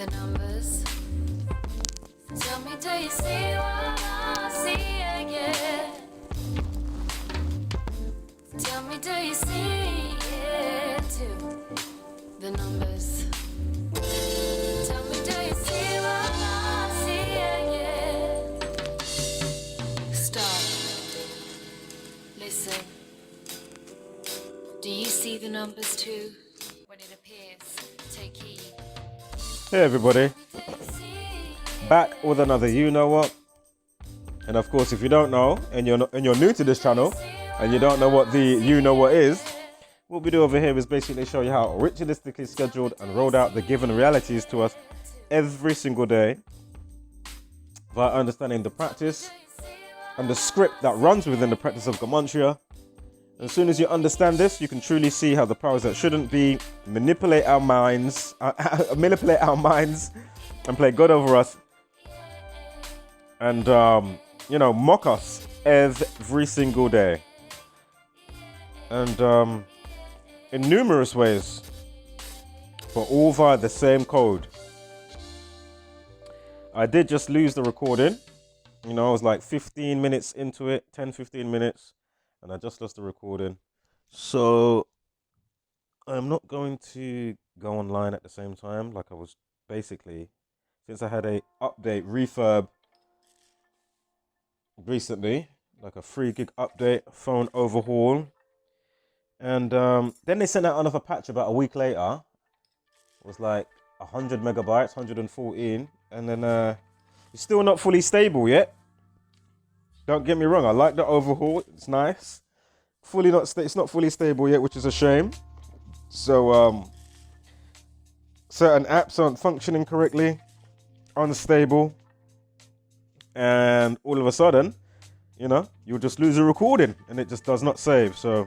the numbers. Tell me, do you see what I see? Yeah. Tell me, do you see it too? The numbers. Tell me, do you see what I see? Yeah. Stop. Listen. Do you see the numbers too? When it appears, take heed. Hey everybody, back with another You Know What. And of course, if you don't know and you're new to this channel and you don't know what the You Know What is, what we do over here is basically show you how ritualistically scheduled and rolled out the given realities to us every single day via understanding the practice and the script that runs within the practice of Gematria. As soon as you understand this, you can truly see how the powers that shouldn't be manipulate our minds and play God over us and, mock us every single day. And in numerous ways, but all via the same code. I did just lose the recording. I was like 15 minutes into it, 10-15 minutes. And I just lost the recording. So I'm not going to go online at the same time like I was basically, since I had a update refurb recently, like a 3 gig update, phone overhaul. And then they sent out another patch about a week later. It was like 100 megabytes, 114. And then it's still not fully stable yet. Don't get me wrong, I like the overhaul, it's nice. It's not fully stable yet, which is a shame. So certain apps aren't functioning correctly, unstable, and all of a sudden, you'll just lose a recording and it just does not save. So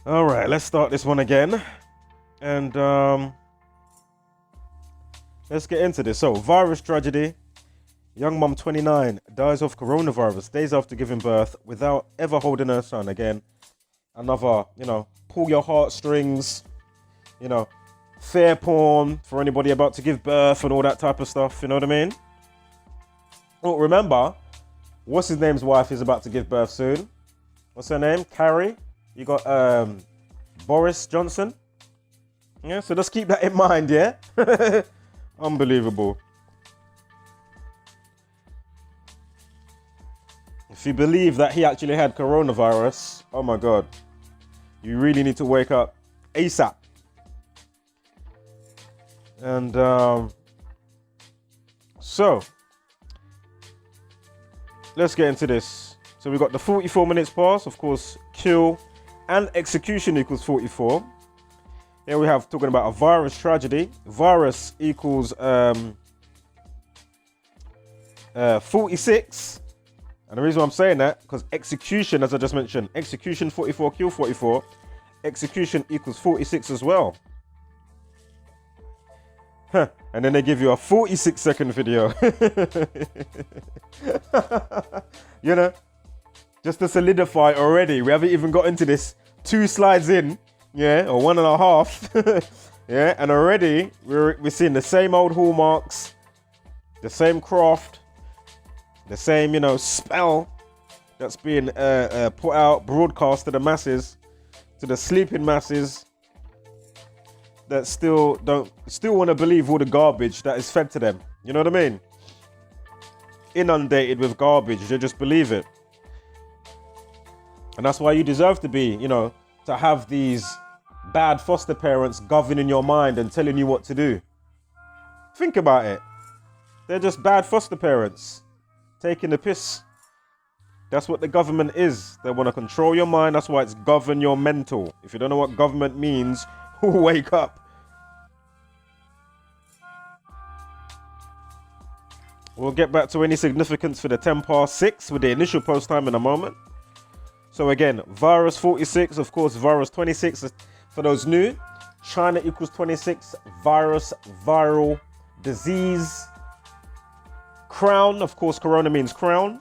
all right, let's start this one again. And let's get into this. So, virus tragedy. Young mum 29 dies of coronavirus days after giving birth without ever holding her son again. Another, pull your heartstrings, fair porn for anybody about to give birth and all that type of stuff, you know what I mean? Well, remember, what's his name's wife is about to give birth soon. What's her name? Carrie. You got Boris Johnson. Yeah, so just keep that in mind, yeah? Unbelievable. If you believe that he actually had coronavirus, oh my God, you really need to wake up ASAP. And so, let's get into this. So we got the 44 minutes pass, of course, kill and execution equals 44. Here we have talking about a virus tragedy. Virus equals 46. And the reason why I'm saying that, because execution, as I just mentioned, execution 44, kill 44, execution equals 46 as well. Huh. And then they give you a 46-second video. Just to solidify already. We haven't even got into this 2 slides in, yeah, or 1.5. Yeah, and already we're seeing the same old hallmarks, the same craft, the same, spell that's being put out, broadcast to the masses, to the sleeping masses that still want to believe all the garbage that is fed to them. You know what I mean? Inundated with garbage, they just believe it. And that's why you deserve to be, to have these bad foster parents governing your mind and telling you what to do. Think about it. They're just bad foster parents. Taking the piss. That's what the government is. They want to control your mind. That's why it's govern your mental. If you don't know what government means, wake up. We'll get back to any significance for the 6:10 with the initial post time in a moment. So again, virus 46, of course, virus 26 for those new. China equals 26, virus, viral, disease. Crown, of course, corona means crown.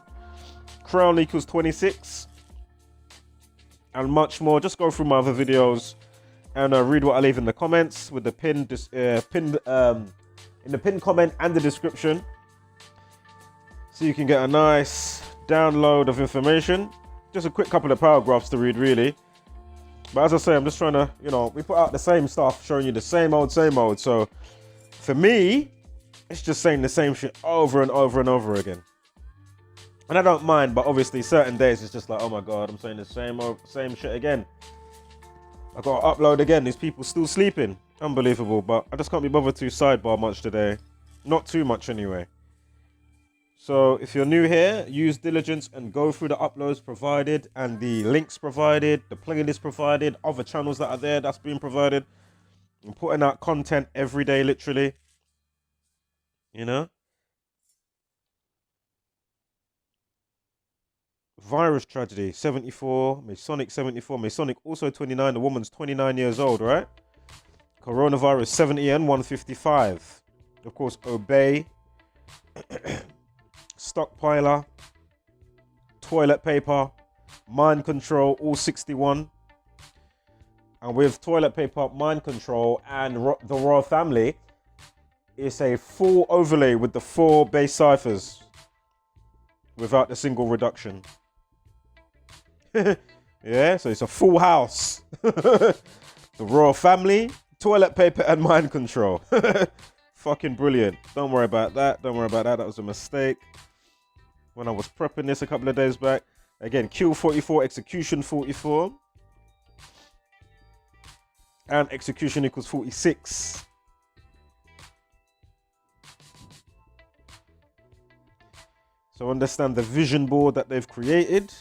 Crown equals 26. And much more. Just go through my other videos and read what I leave in the comments with the pinned in the pinned comment and the description, so you can get a nice download of information. Just a quick couple of paragraphs to read, really. But as I say, I'm just trying to, you know, we put out the same stuff, showing you the same old. So for me, it's just saying the same shit over and over and over again. And I don't mind, but obviously certain days it's just like, oh my God, I'm saying the same shit again. I got to upload again. These people still sleeping. Unbelievable. But I just can't be bothered to sidebar much today. Not too much anyway. So if you're new here, use diligence and go through the uploads provided and the links provided, the playlist provided, other channels that are there that's being provided. I'm putting out content every day, literally. You know? Virus tragedy, 74. Masonic, 74. Masonic, also 29. The woman's 29 years old, right? Coronavirus, 70 and 155. Of course, Obey. Stockpiler. Toilet paper. Mind control, all 61. And with toilet paper, mind control, and the royal family, it's a full overlay with the 4 base ciphers without the single reduction. Yeah, so it's a full house. The royal family, toilet paper, and mind control. Fucking brilliant. Don't worry about that. Don't worry about that. That was a mistake when I was prepping this a couple of days back. Again, kill 44, execution 44. And execution equals 46. So understand the vision board that they've created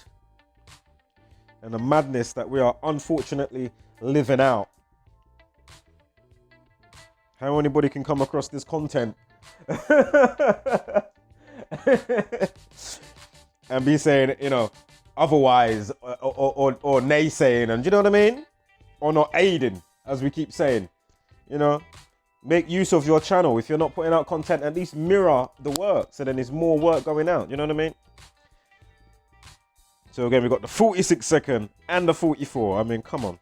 and the madness that we are unfortunately living out. How anybody can come across this content and be saying, you know, otherwise or naysaying, and do you know what I mean? Or not aiding, as we keep saying, you know. Make use of your channel. If you're not putting out content, at least mirror the work, so then there's more work going out. You know what I mean? So again, we've got the 46 second and the 44. I mean, come on.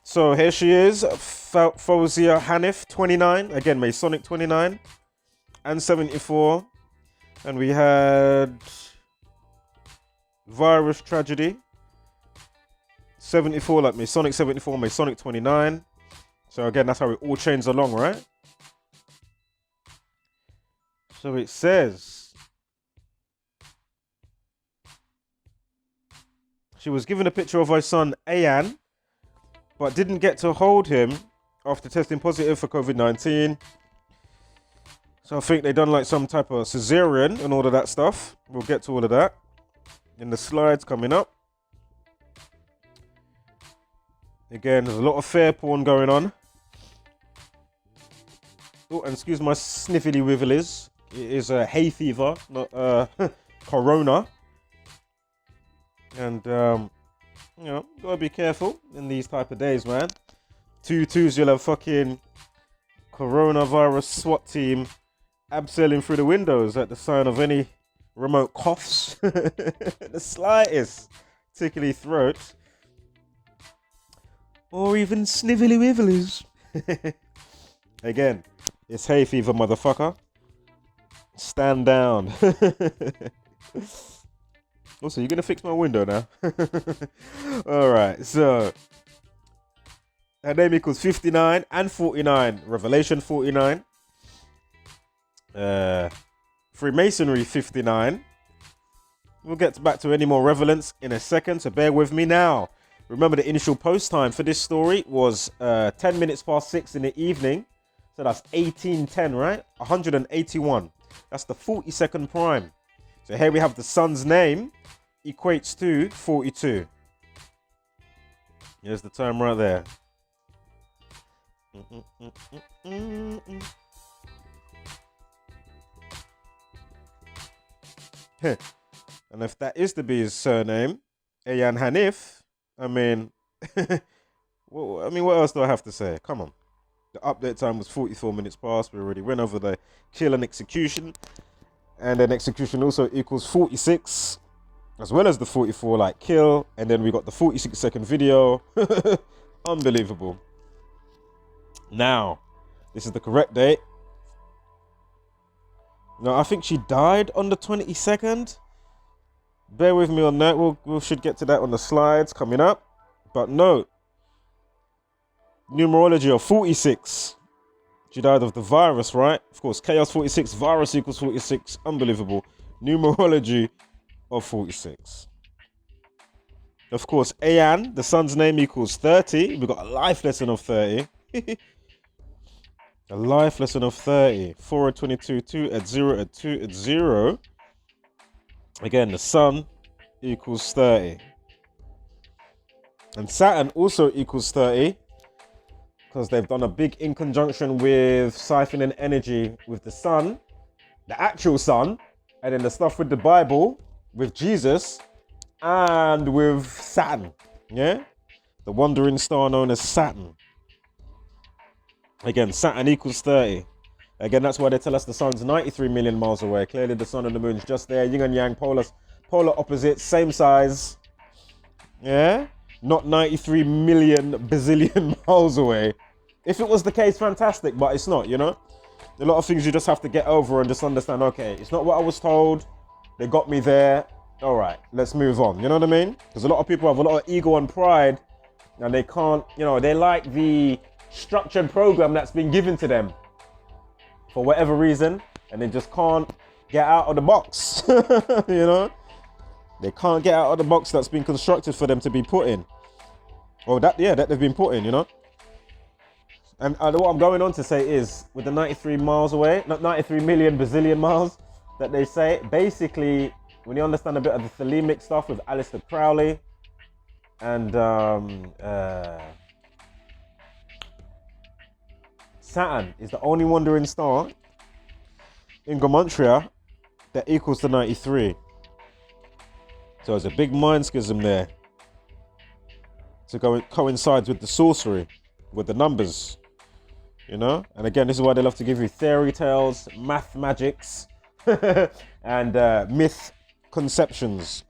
So here she is, Fozia Haniff, 29. Again, Masonic 29 and 74. And we had Virus Tragedy, 74, like Masonic 74, Masonic 29. So again, that's how it all chains along, right? So it says, she was given a picture of her son, Ayan, but didn't get to hold him after testing positive for COVID-19. So I think they done like some type of cesarean and all of that stuff. We'll get to all of that in the slides coming up. Again, there's a lot of fair porn going on. Oh, and excuse my sniffly wivelies. It is a hay fever, not corona. And, you know, gotta be careful in these type of days, man. 2-2s, you'll have fucking coronavirus SWAT team abseiling through the windows at the sign of any remote coughs. The slightest tickly throat. Or even snivelly wivelies. Again, it's hay fever, motherfucker. Stand down. Also, you're gonna fix my window now. Alright, so her name equals 59 and 49. Revelation 49. Freemasonry 59. We'll get back to any more relevance in a second, so bear with me now. Remember, the initial post time for this story was 10 minutes past 6 in the evening. So that's 18:10, right? 181. That's the 42nd prime. So here we have the son's name equates to 42. Here's the time right there. And if that is to be his surname, Ayan Haniff, I mean, what else do I have to say? Come on. The update time was 44 minutes past. We already went over the kill and execution. And then execution also equals 46, as well as the 44 like kill. And then we got the 46-second video. Unbelievable. Now, This is the correct date. No, I think she died on the 22nd. Bear with me on that. We should get to that on the slides coming up. But no. Numerology of 46. She died of the virus, right? Of course, chaos 46, virus equals 46. Unbelievable. Numerology of 46. Of course, Ayan, the son's name, equals 30. We've got a life lesson of 30. A life lesson of 30. 4 at 22, 2 at 0 at 2 at 0. Again, the sun equals 30. And Saturn also equals 30. Because they've done a big in conjunction with siphoning energy with the sun, the actual sun, and then the stuff with the Bible, with Jesus, and with Saturn. Yeah? The wandering star known as Saturn. Again, Saturn equals 30. Again, that's why they tell us the sun's 93 million miles away. Clearly, the sun and the moon's just there. Yin and yang, polar opposites, same size. Yeah? Not 93 million bazillion miles away. If it was the case, fantastic, but it's not, you know? A lot of things you just have to get over and just understand, okay, it's not what I was told. They got me there. All right, let's move on. You know what I mean? Because a lot of people have a lot of ego and pride and they can't, you know, they like the structured program that's been given to them for whatever reason, and they just can't get out of the box, you know? They can't get out of the box that's been constructed for them to be put in. Or that they've been put in, you know? And what I'm going on to say is, with the 93 miles away, not 93 million bazillion miles that they say, basically, when you understand a bit of the thelemic stuff with Aleister Crowley and Saturn is the only wandering star in Gematria that equals the 93. So there's a big mind schism there. So it coincides with the sorcery, with the numbers, you know? And again, this is why they love to give you fairy tales, math magics, and myth conceptions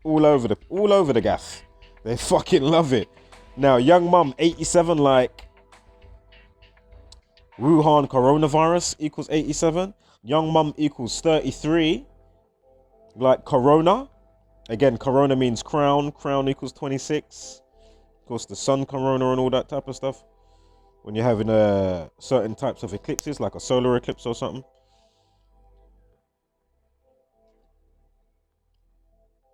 all over the gaff. They fucking love it. Now, young mum, 87, like Wuhan coronavirus equals 87. Young mum equals 33, like corona. Again, corona means crown. Crown equals 26. Of course, the sun corona and all that type of stuff. When you're having certain types of eclipses, like a solar eclipse or something.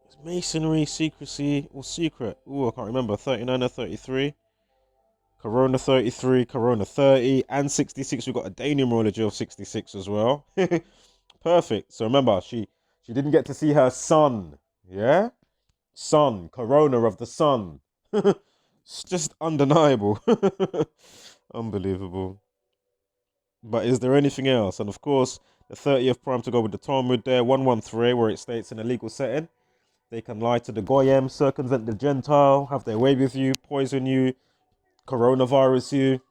It's masonry, secrecy, or secret. Ooh, I can't remember. 39 or 33. Corona 33, Corona 30, and 66. We've got a day numerology of 66 as well. Perfect. So remember, she didn't get to see her sun. Yeah? Sun. Corona of the sun. It's just undeniable. Unbelievable. But is there anything else? And of course, the 30th prime to go with the Talmud there, 113, where it states in a legal setting, they can lie to the Goyim, circumvent the Gentile, have their way with you, poison you, coronavirus you.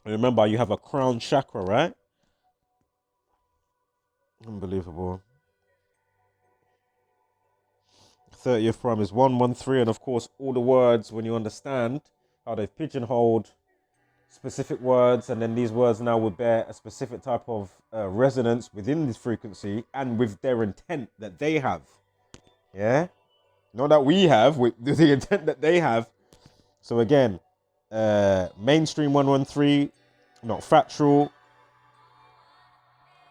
And remember, you have a crown chakra, right? Unbelievable. 30th prime is 113, and of course, all the words, when you understand how they've pigeonholed specific words, and then these words now would bear a specific type of resonance within this frequency and with their intent that they have. Yeah? Not that we have, with the intent that they have. So again, mainstream 113, not factual.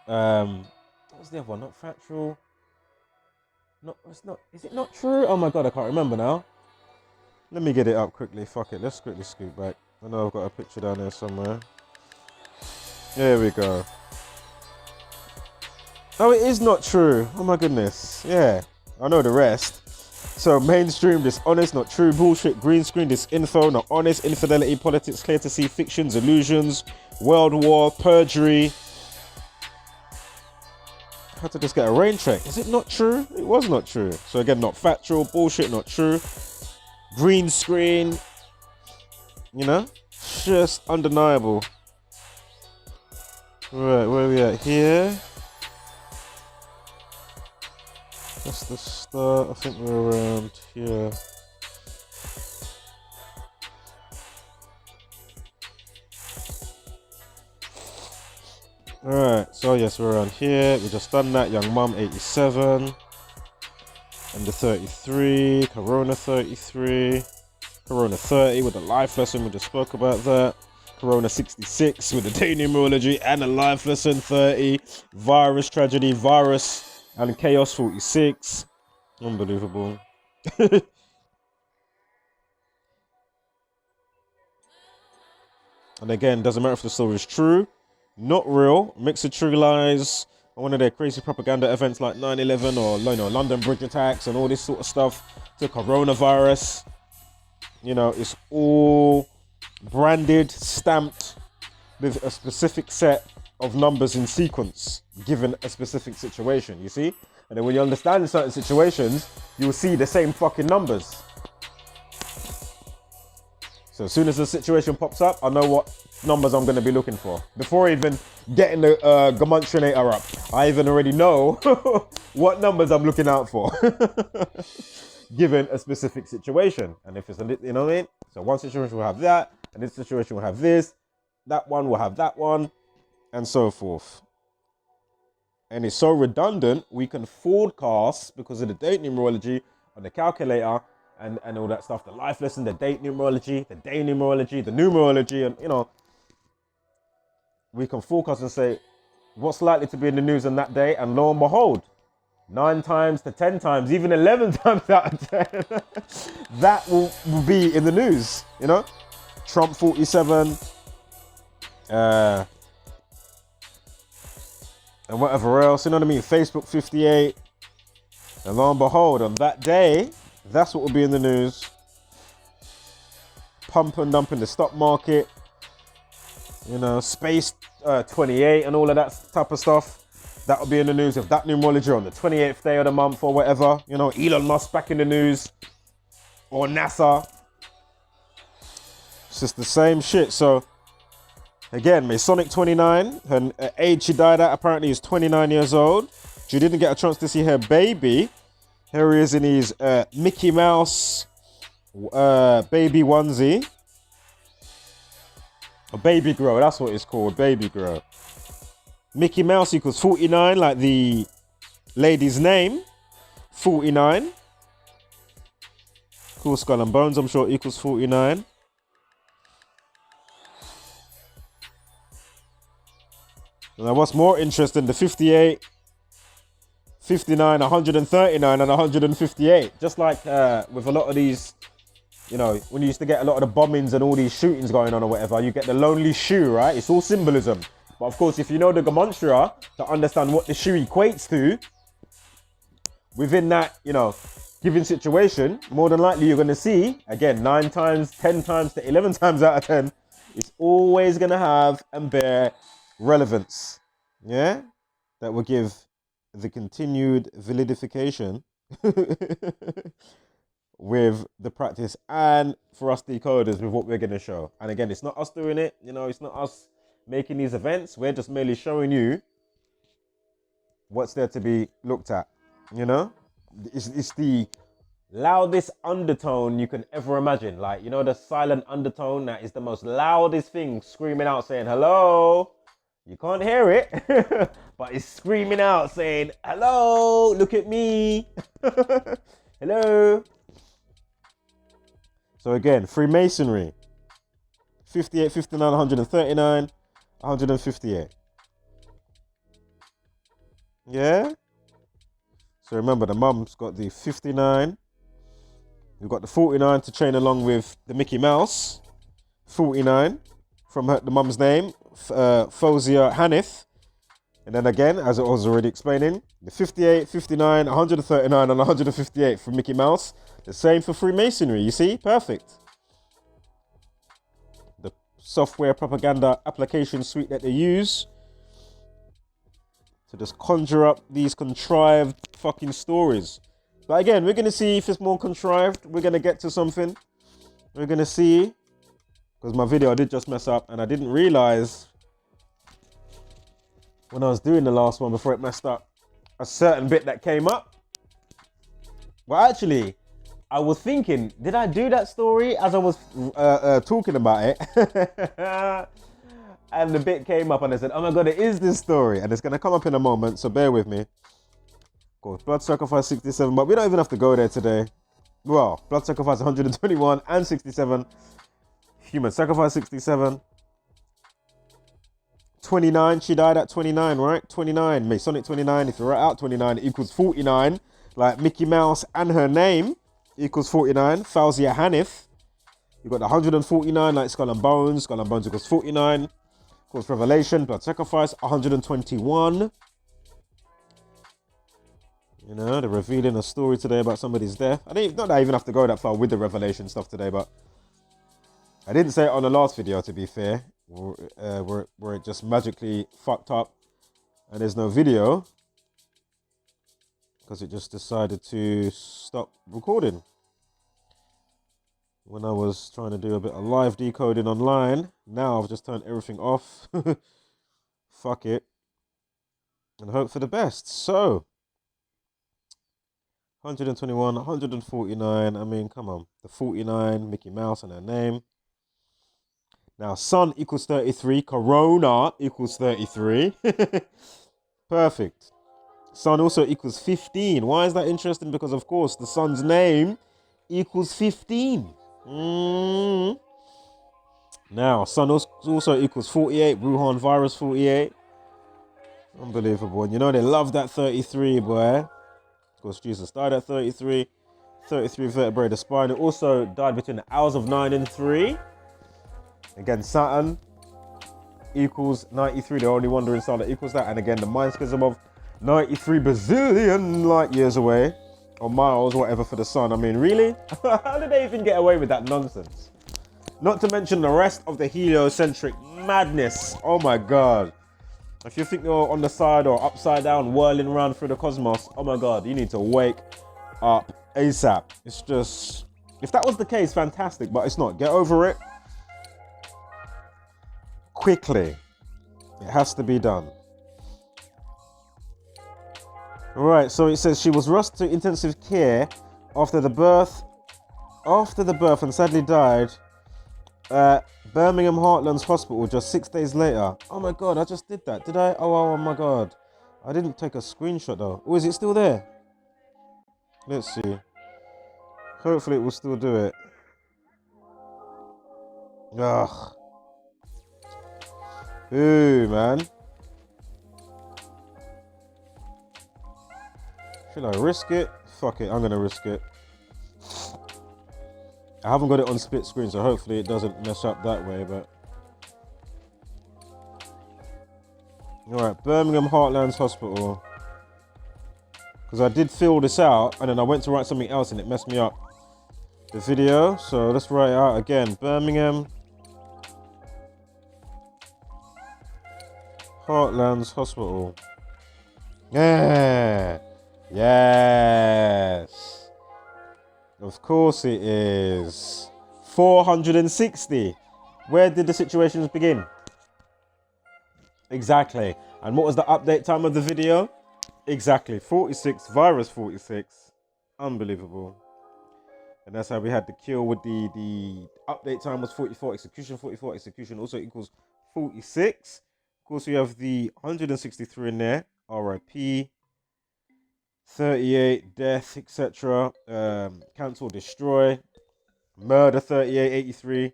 What was the other one? Not factual. No, it's not. Is it not true? Oh my god, I can't remember now. Let me get it up quickly. Fuck it. Let's quickly scoot back. I know I've got a picture down there somewhere. There we go. Oh, it is not true. Oh my goodness. Yeah, I know the rest. So mainstream, dishonest, not true, bullshit, green screen, disinfo, not honest, infidelity, politics, clear to see, fictions, illusions, world war, perjury. I had to just get a rain check. Is it not true? It was not true. So again, not factual, bullshit, not true. Green screen, you know, just undeniable. Right, where are we at here? That's the start. I think we're around here. So yes, we're around here. We just done that. Young Mum 87. Under 33. Corona 33. Corona 30 with the life lesson. We just spoke about that. Corona 66 with the day numerology and the life lesson 30. Virus tragedy, virus and chaos 46. Unbelievable. And again, doesn't matter if the story is true, not real, mix of true lies, or one of their crazy propaganda events like 9/11 or London Bridge attacks and all this sort of stuff, to coronavirus. You know, it's all branded, stamped with a specific set of numbers in sequence, given a specific situation, you see? And then when you understand certain situations, you'll see the same fucking numbers. So as soon as the situation pops up, I know what numbers I'm going to be looking for. Before even getting the Gematria up, I even already know what numbers I'm looking out for. Given a specific situation. And if it's, you know what I mean? So one situation will have that, and this situation will have this, that one will have that one, and so forth. And it's so redundant, we can forecast because of the date numerology on the calculator and all that stuff, the life lesson, the date numerology, the day numerology, the numerology, and you know, we can forecast and say what's likely to be in the news on that day, and lo and behold, 9 times to 10 times, even 11 times out of 10, that will be in the news, you know? Trump 47, and whatever else, you know what I mean? Facebook 58, and lo and behold, on that day, that's what will be in the news. Pump and dump in the stock market, you know, space 28 and all of that type of stuff. That will be in the news of that numerology on the 28th day of the month or whatever. You know, Elon Musk back in the news, or NASA. It's just the same shit. So again, Masonic 29, her age she died at apparently is 29 years old. She didn't get a chance to see her baby. Here he is in his Mickey Mouse baby onesie. A baby grow, that's what it's called, baby grow. Mickey Mouse equals 49, like the lady's name. 49. Cool Skull and Bones, I'm sure, equals 49. Now, what's more interesting, the 58, 59, 139, and 158. Just like with a lot of these, you know, when you used to get a lot of the bombings and all these shootings going on or whatever, you get the lonely shoe, right? It's all symbolism. But of course, if you know the Gematria to understand what the shoe equates to, within that, you know, given situation, more than likely you're going to see, again, 9 times, 10 times to 11 times out of 10, it's always going to have and bear relevance. Yeah? That will give the continued validification with the practice, and for us decoders with what we're going to show. And again, it's not us doing it, you know, it's not us making these events. We're just merely showing you what's there to be looked at, you know. It's the loudest undertone you can ever imagine. Like, you know, the silent undertone that is the most loudest thing screaming out saying hello. You can't hear it, but it's screaming out saying hello, look at me. Hello. So again, Freemasonry, 58, 59, 139, 158. Yeah? So remember, the mum's got the 59. We've got the 49 to chain along with the Mickey Mouse. 49 from the mum's name, Fozia Haniff. And then again, as I was already explaining, the 58, 59, 139, and 158 from Mickey Mouse. The same for Freemasonry, you see? Perfect. The software propaganda application suite that they use to just conjure up these contrived fucking stories. But again, we're going to see if it's more contrived. We're going to get to something. We're going to see. Because my video, I did just mess up and I didn't realize when I was doing the last one before it messed up, a certain bit that came up. Well, actually, I was thinking, did I do that story as I was talking about it? And the bit came up and I said, oh my God, it is this story. And it's going to come up in a moment, so bear with me. Of course, blood sacrifice 67, but we don't even have to go there today. Well, blood sacrifice 121 and 67. Human sacrifice 67. 29, she died at 29, right? 29, Masonic 29. If you write out 29, it equals 49. Like Mickey Mouse and her name equals 49. Fozia Haniff. You got the 149, like Skull and Bones. Skull and Bones equals 49. Of course, Revelation, blood sacrifice 121. You know, they're revealing a story today about somebody's death. Not that I even have to go that far with the Revelation stuff today, but I didn't say it on the last video, to be fair, where it just magically fucked up and there's no video because it just decided to stop recording when I was trying to do a bit of live decoding online. Now I've just turned everything off. Fuck it. And hope for the best. So 121, 149. I mean, come on. The 49, Mickey Mouse and her name. Now, sun equals 33. Corona equals 33. Perfect. Sun also equals 15. Why is that interesting? Because, of course, the sun's name equals 15. Now, sun also equals 48. Wuhan virus 48. Unbelievable. And you know, they love that 33, boy. Of course, Jesus died at 33. 33 vertebrae of the spine. It also died between the hours of 9 and 3. Again, Saturn equals 93. The only wandering star that equals that. And again, the Mind-skism of 93 bazillion light years away. Or miles, whatever, for the sun. I mean, really? How did they even get away with that nonsense? Not to mention the rest of the heliocentric madness. Oh my God. If you think you're on the side or upside down, whirling around through the cosmos, oh my God, you need to wake up ASAP. It's just, if that was the case, fantastic, but it's not. Get over it quickly. It has to be done. All right, so it says she was rushed to intensive care after the birth and sadly died at Birmingham Heartlands Hospital just 6 days later. Oh my God, I just did that. Did I? Oh my God. I didn't take a screenshot though. Oh, is it still there? Let's see. Hopefully it will still do it. Ugh. Ooh, man. Should I risk it? Fuck it, I'm gonna risk it. I haven't got it on split screen, so hopefully it doesn't mess up that way, but... Alright, Birmingham Heartlands Hospital. Because I did fill this out, and then I went to write something else, and it messed me up. The video, so let's write it out again. Birmingham Heartlands Hospital. Yeah! Yes! Of course it is. 460. Where did the situations begin? Exactly. And what was the update time of the video? Exactly. 46. Virus 46. Unbelievable. And that's how we had the kill with the update time was 44. Execution 44. Execution also equals 46. Of course, we have the 163 in there. RIP. 38, death, etc. Cancel, destroy, murder, 38, 83.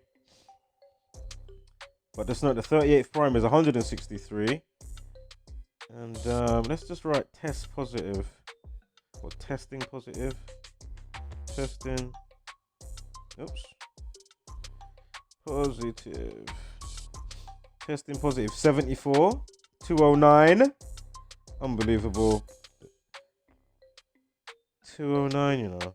But just note the 38th prime is 163. And let's just write test positive or testing positive. Testing. Oops. Positive. Testing positive 74. 209. Unbelievable. 209, you know.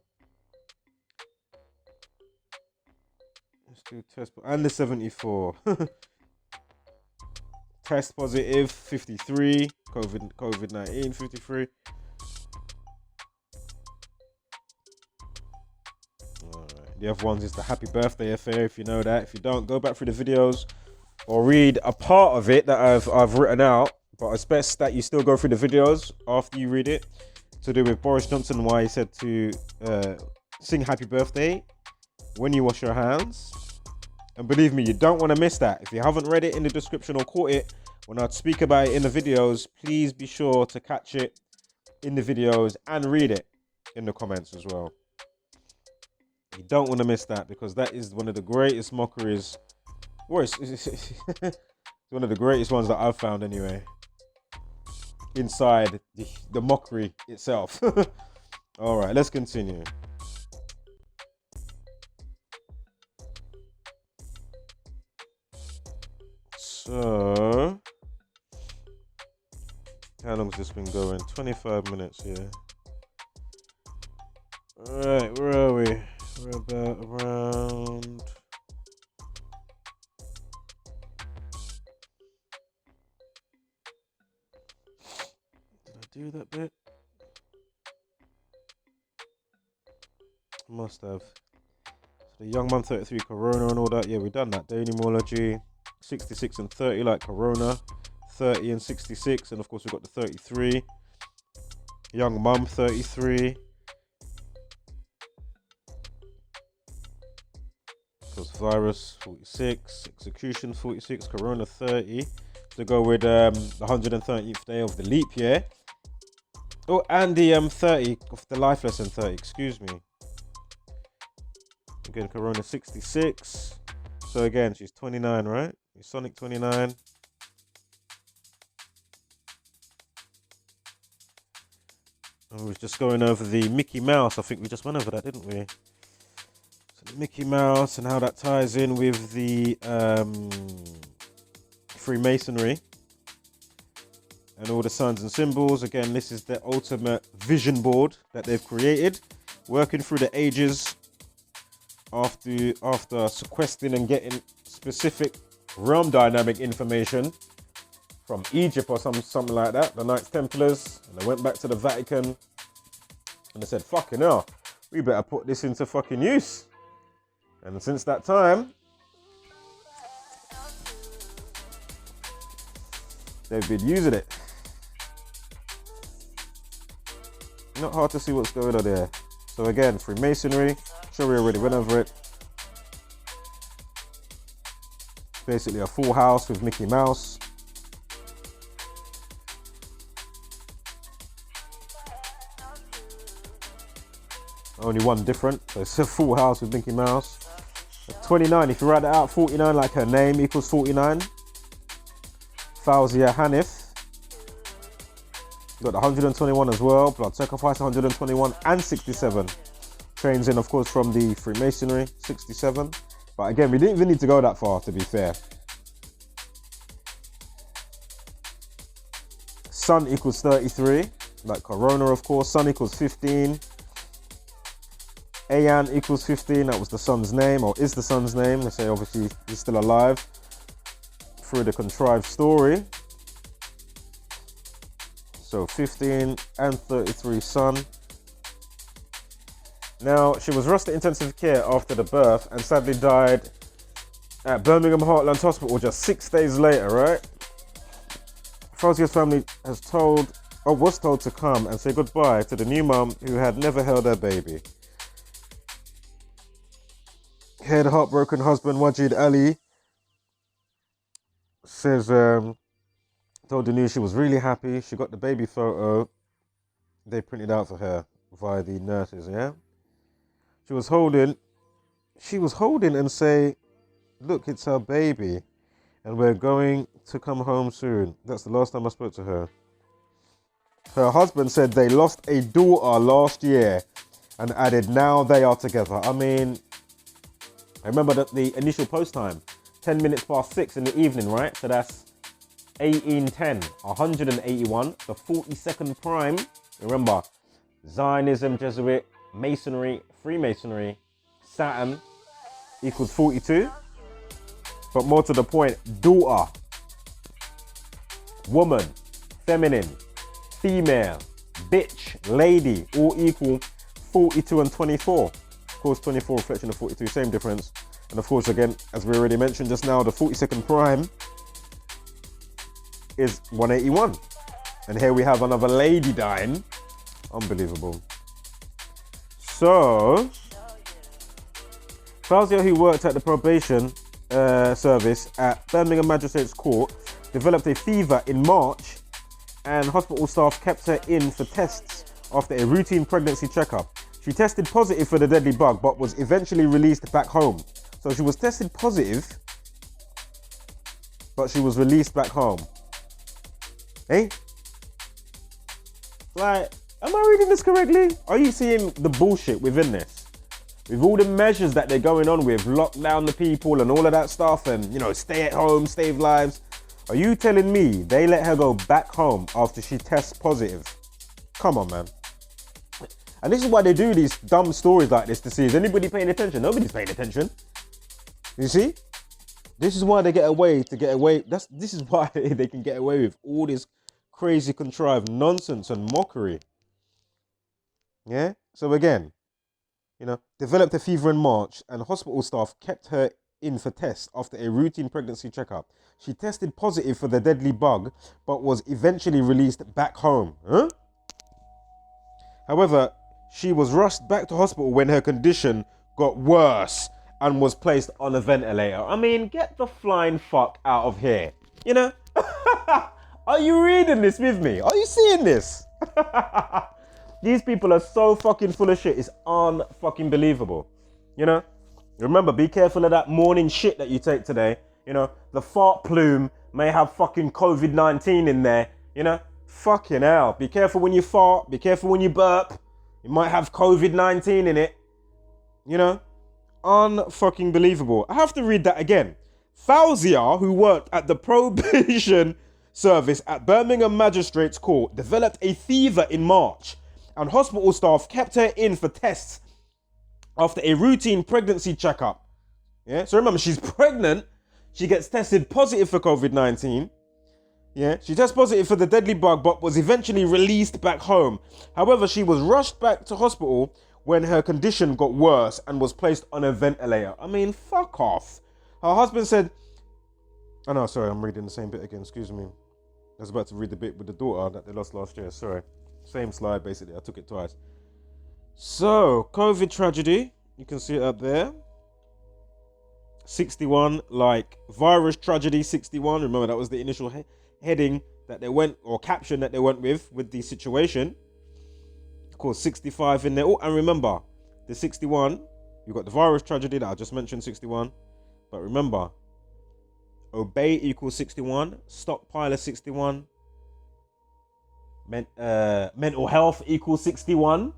Let's do test and the 74. Test positive 53. COVID-19 53. Alright. The other ones is the happy birthday affair, if you know that. If you don't, go back through the videos or read a part of it that I've written out. But it's best that you still go through the videos after you read it. To do with Boris Johnson, why he said to sing happy birthday when you wash your hands. And believe me, you don't want to miss that. If you haven't read it in the description or caught it when I speak about it in the videos, please be sure to catch it in the videos and read it in the comments as well. You don't want to miss that, because that is one of the greatest mockeries. Or it's one of the greatest ones that I've found anyway. Inside the mockery itself. All right, let's continue. So, how long's this been going? 25 minutes here. All right, where are we? We're about around... Did I do that bit? Must have. So the young mum 33 Corona and all that. Yeah, we done that. Day numerology. 66 and 30 like Corona. 30 and 66. And of course we've got the 33. Young mum 33. Because virus 46. Execution 46. Corona 30. To go with the 130th day of the leap year. Oh, and the 30 of the life lesson 30. Excuse me. Again, Corona 66. So again, she's 29, right? Sonic 29. And we was just going over the Mickey Mouse. I think we just went over that, didn't we? So the Mickey Mouse and how that ties in with the Freemasonry and all the signs and symbols. Again, this is the ultimate vision board that they've created, working through the ages after sequestering and getting specific realm dynamic information from Egypt or something like that, the Knights Templars, and they went back to the Vatican and they said, fucking hell, we better put this into fucking use. And since that time, they've been using it. Not hard to see what's going on there. So again, Freemasonry, sure we already went over it. Basically a full house with Mickey Mouse. Only one different, so it's a full house with Mickey Mouse. 29, if you write that out, 49 like her name equals 49. Fozia Haniff. Got 121 as well, blood sacrifice 121 and 67. Trains in, of course, from the Freemasonry, 67. But again, we didn't even need to go that far, to be fair. Sun equals 33, like Corona, of course. Sun equals 15. Ayan equals 15, that was the son's name, or is the son's name. They say obviously he's still alive through the contrived story. So 15 and 33 Sun. Now, she was rushed to intensive care after the birth and sadly died at Birmingham Heartland Hospital just 6 days later, right? Fozia's family was told to come and say goodbye to the new mum who had never held her baby. Her heartbroken husband, Wajid Ali, says, told the news she was really happy. She got the baby photo they printed out for her via the nurses, yeah? She was holding and say, look, it's her baby and we're going to come home soon. That's the last time I spoke to her. Her husband said they lost a daughter last year and added, now they are together. I mean, I remember that the initial post time, 10 minutes past 6 in the evening, right? So that's 1810, 181, the 42nd prime. Remember, Zionism, Jesuit, Masonry, Freemasonry, Saturn equals 42. But more to the point, daughter, woman, feminine, female, bitch, lady, all equal 42 and 24. Of course, 24 reflection of 42, same difference. And of course, again, as we already mentioned just now, the 42nd prime is 181. And here we have another lady dying. Unbelievable. So, Fozia, who worked at the probation service at Birmingham Magistrates Court developed a fever in March, and hospital staff kept her in for tests after a routine pregnancy checkup. She tested positive for the deadly bug, but was eventually released back home. So she was tested positive, but she was released back home. Hey? Like, am I reading this correctly? Are you seeing the bullshit within this? With all the measures that they're going on with, lock down the people and all of that stuff, and, you know, stay at home, save lives. Are you telling me they let her go back home after she tests positive? Come on, man. And this is why they do these dumb stories like this, to see, is anybody paying attention? Nobody's paying attention. You see? This is why they get away. This is why they can get away with all this crazy contrived nonsense and mockery. Yeah? So again, you know, developed a fever in March, and hospital staff kept her in for tests after a routine pregnancy checkup. She tested positive for the deadly bug, but was eventually released back home. Huh? However, she was rushed back to hospital when her condition got worse and was placed on a ventilator. I mean, get the flying fuck out of here. You know? Are you reading this with me? Are you seeing this? These people are so fucking full of shit. It's unfucking believable. You know? Remember, be careful of that morning shit that you take today. You know, the fart plume may have fucking COVID-19 in there. You know? Fucking hell. Be careful when you fart. Be careful when you burp. It might have COVID-19 in it. You know? Unfucking believable. I have to read that again. Fozia, who worked at the probation service at Birmingham Magistrates Court, developed a fever in March, and hospital staff kept her in for tests after a routine pregnancy checkup. Yeah, so remember, she's pregnant. She gets tested positive for COVID-19. Yeah, she tests positive for the deadly bug, but was eventually released back home. However, she was rushed back to hospital when her condition got worse and was placed on a ventilator. I mean, fuck off. Her husband said... Oh no, sorry, I'm reading the same bit again, excuse me. I was about to read the bit with the daughter that they lost last year, sorry. Same slide, basically, I took it twice. So, COVID tragedy, you can see it up there. 61, like virus tragedy 61. Remember, that was the initial heading that they went, or caption that they went with the situation. Of course, 65 in there. Oh, and remember, the 61, you've got the virus tragedy that I just mentioned, 61. But remember, obey equals 61, stockpiler 61, mental health equals 61,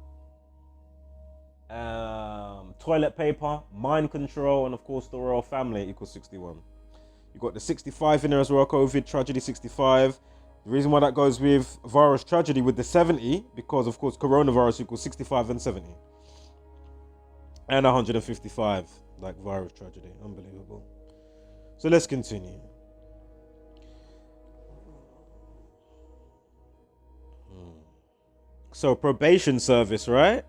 toilet paper, mind control, and of course the royal family equals 61. You've got the 65 in there as well, COVID tragedy 65. The reason why that goes with virus tragedy with the 70, because of course coronavirus equals 65 and 70. And 155, like virus tragedy. Unbelievable. So let's continue. So probation service, right?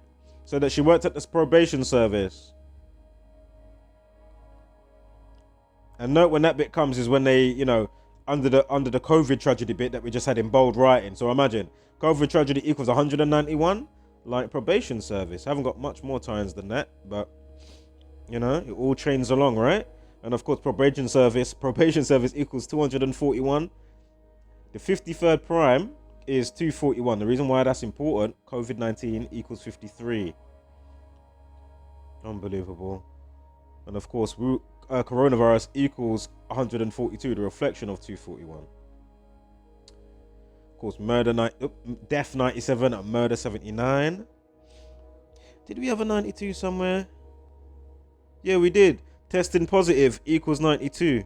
So that she worked at this probation service. And note when that bit comes is when they, you know, under the COVID tragedy bit that we just had in bold writing. So imagine, COVID tragedy equals 191, like probation service. I haven't got much more times than that, but, you know, it all trains along, right? And of course, probation service equals 241. The 53rd prime is 241. The reason why that's important, COVID-19 equals 53. Unbelievable. And of course, coronavirus equals 142, the reflection of 241. Of course, death 97 and murder 79. Did we have a 92 somewhere? Yeah, we did. Testing positive equals 92.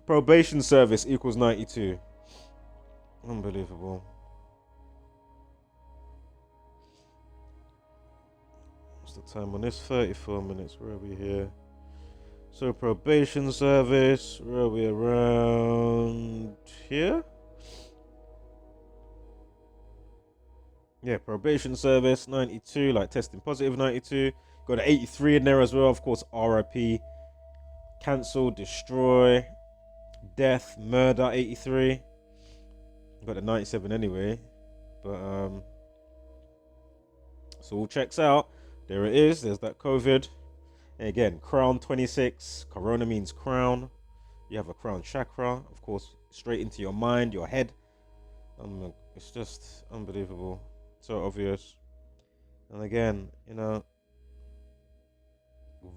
Probation service equals 92. Unbelievable. What's the time on this? 34 minutes. Where are we here? So probation service, where are we? Around here? Yeah, probation service 92, like testing positive 92. Got an 83 in there as well, of course. RIP, cancel, destroy, death, murder 83. Got a 97 anyway, but so all checks out. There it is. There's that COVID. Again, crown 26. Corona means crown. You have a crown chakra, of course, straight into your mind, your head. It's just unbelievable. So obvious. And again, you know,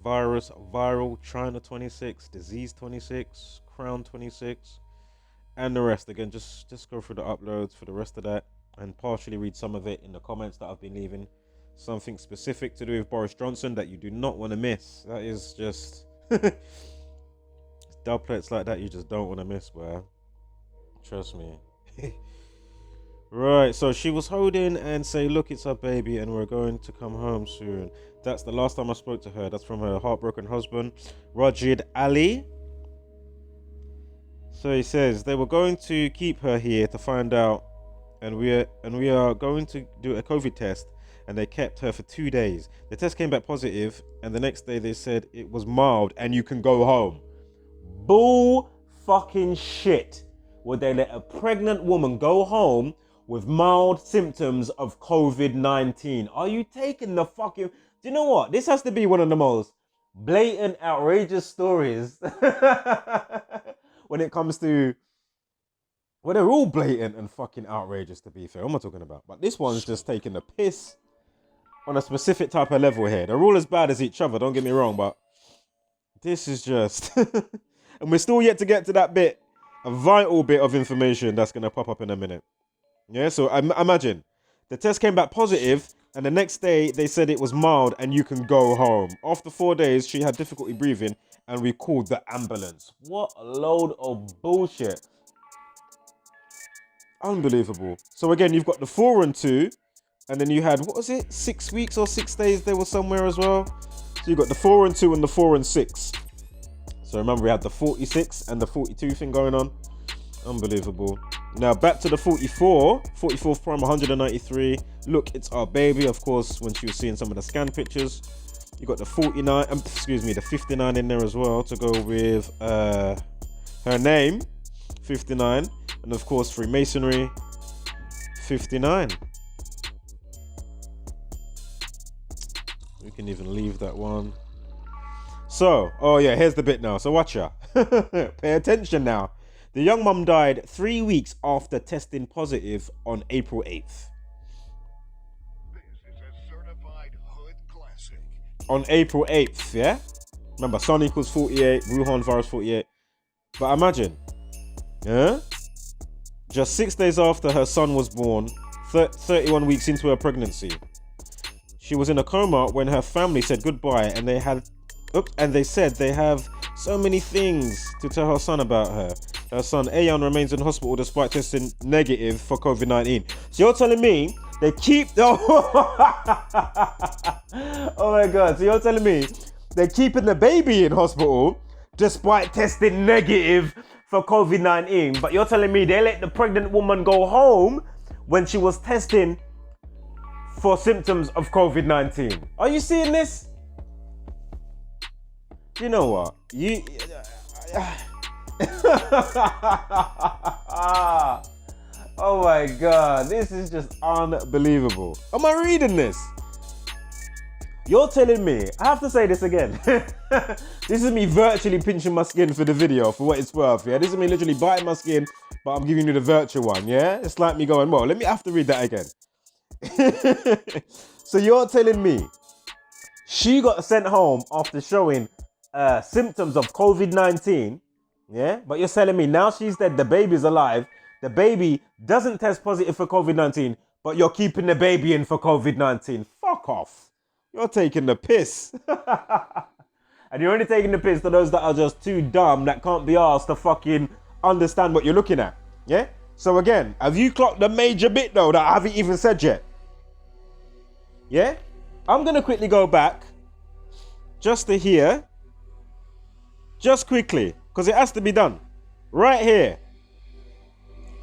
viral, China 26, disease 26, crown 26, and the rest. Again, just go through the uploads for the rest of that and partially read some of it in the comments that I've been leaving. Something specific to do with Boris Johnson that you do not want to miss. That is just doublets like that you just don't want to miss, boy. Trust me. Right, so she was holding and say, look, it's her baby and we're going to come home soon. That's the last time I spoke to her. That's from her heartbroken husband, Rajid Ali. So he says they were going to keep her here to find out, and we are going to do a COVID test, and they kept her for 2 days. The test came back positive, and the next day they said it was mild and you can go home. Bull fucking shit. Would they let a pregnant woman go home with mild symptoms of COVID-19? Are you taking the fucking... Do you know what? This has to be one of the most blatant, outrageous stories when it comes to... Well, they're all blatant and fucking outrageous, to be fair. What am I talking about? But this one's just taking the piss on a specific type of level here. They're all as bad as each other, don't get me wrong, but this is just... And we're still yet to get to that bit, a vital bit of information that's going to pop up in a minute. Yeah, so imagine the test came back positive, and the next day they said it was mild and you can go home. After 4 days, she had difficulty breathing and we called the ambulance. What a load of bullshit. Unbelievable. So again, you've got the 4 and 2, and then you had, what was it, 6 weeks or 6 days they were somewhere as well. So you got the 4 and 2 and the 4 and 6. So remember, we had the 46 and the 42 thing going on. Unbelievable. Now back to the 44th prime, 193. Look, it's our baby. Of course, when she was seeing some of the scan pictures, you got the 49, the 59 in there as well to go with her name, 59, and of course Freemasonry, 59. We can even leave that one. So, oh yeah, here's the bit now. So watch ya. Pay attention now. The young mum died 3 weeks after testing positive on April 8th. This is a certified hood classic. On April 8th, yeah? Remember, Sun equals 48, Wuhan virus 48. But imagine, yeah? Just 6 days after her son was born, 31 weeks into her pregnancy. She was in a coma when her family said goodbye, and they said they have so many things to tell her son about her. Her son Ayan remains in hospital despite testing negative for COVID-19. So you're telling me they keep... Oh my God. So you're telling me they're keeping the baby in hospital despite testing negative for COVID-19. But you're telling me they let the pregnant woman go home when she was testing for symptoms of COVID-19. Are you seeing this? You know what? Oh my God, this is just unbelievable. Am I reading this? You're telling me, I have to say this again. This is me virtually pinching my skin for the video, for what it's worth, yeah? This is me literally biting my skin, but I'm giving you the virtual one, yeah? It's like me going, well, let me have to read that again. So you're telling me she got sent home after showing symptoms of COVID-19, yeah? But you're telling me now she's dead, the baby's alive, the baby doesn't test positive for COVID-19, but you're keeping the baby in for COVID-19. Fuck off. You're taking the piss. And you're only taking the piss to those that are just too dumb, that can't be asked to fucking understand what you're looking at, yeah? So again, have you clocked the major bit though that I haven't even said yet? Yeah? I'm going to quickly go back just to here. Just quickly, because it has to be done. Right here.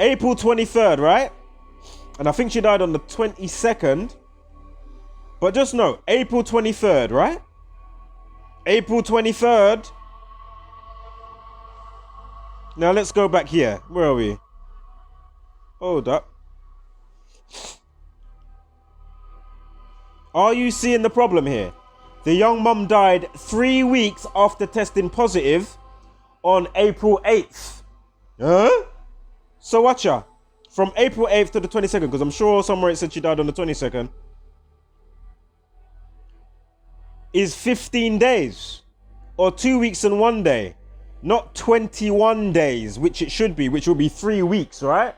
April 23rd, right? And I think she died on the 22nd. But just know, April 23rd, right? April 23rd. Now let's go back here. Where are we? Hold up. Are you seeing the problem here? The young mum died 3 weeks after testing positive on April 8th. Huh? So watch ya. From April 8th to the 22nd, because I'm sure somewhere it said she died on the 22nd, is 15 days. Or 2 weeks and 1 day. Not 21 days, which it should be, which will be 3 weeks, right?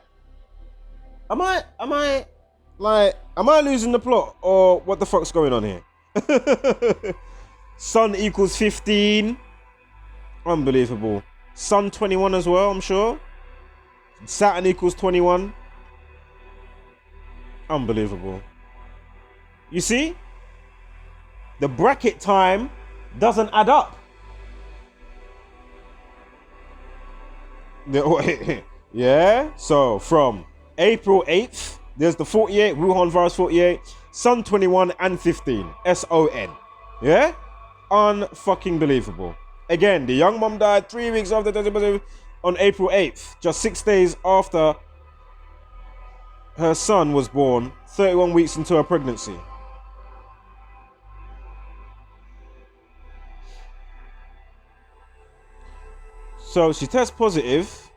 Am I losing the plot? Or what the fuck's going on here? Sun equals 15. Unbelievable. Sun 21 as well, I'm sure. Saturn equals 21. Unbelievable. You see? The bracket time doesn't add up. Yeah? So from April 8th, there's the 48, Wuhan virus 48, Sun 21 and 15. SON. Yeah? Unfucking believable. Again, the young mom died 3 weeks after on April 8th, just 6 days after her son was born, 31 weeks into her pregnancy. So she tests positive,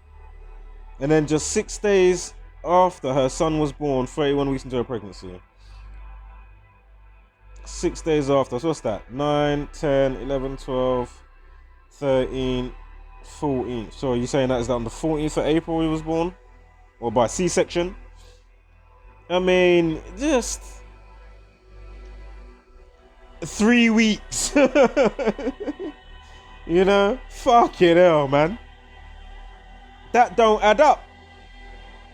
and then just 6 days after her son was born, 31 weeks into her pregnancy. 6 days after, so what's that? 9, 10, 11, 12, 13, 14. So you're saying that is that on the 14th of April he was born? Or by C-section? I mean, just 3 weeks. You know? Fucking hell, man. That don't add up.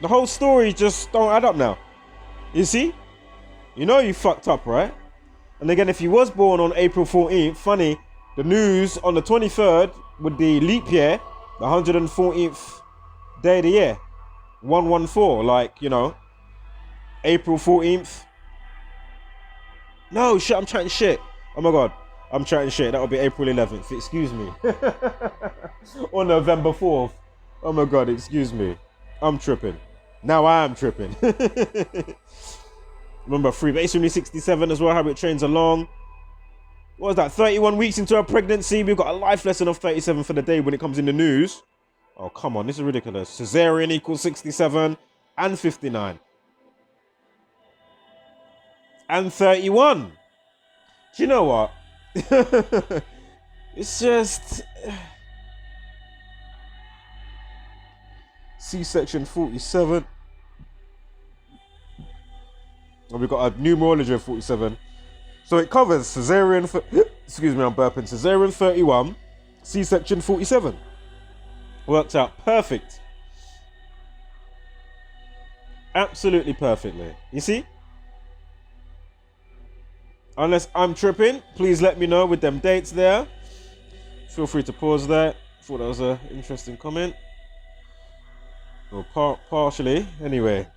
The whole story just don't add up now. You see? You know you fucked up, right? And again, if he was born on April 14th, funny, the news on the 23rd with the leap year, the 114th day of the year, 114, like, you know, April 14th. No, shit, I'm chatting shit. Oh my God, I'm chatting shit. That'll be April 11th, excuse me. Or November 4th. Oh my God, excuse me. I'm tripping. Now I am tripping. Remember, Freebase 67 as well, how it trains along. What was that, 31 weeks into her pregnancy? We've got a life lesson of 37 for the day when it comes in the news. Oh, come on, this is ridiculous. Cesarean equals 67 and 59. And 31. Do you know what? It's just... C-section 47. And we've got a numerology of 47. So it covers cesarean, excuse me, I'm burping. Cesarean 31, C-section 47. Worked out perfect. Absolutely perfectly. You see? Unless I'm tripping, please let me know with them dates there. Feel free to pause that. Thought that was an interesting comment. Or partially, anyway.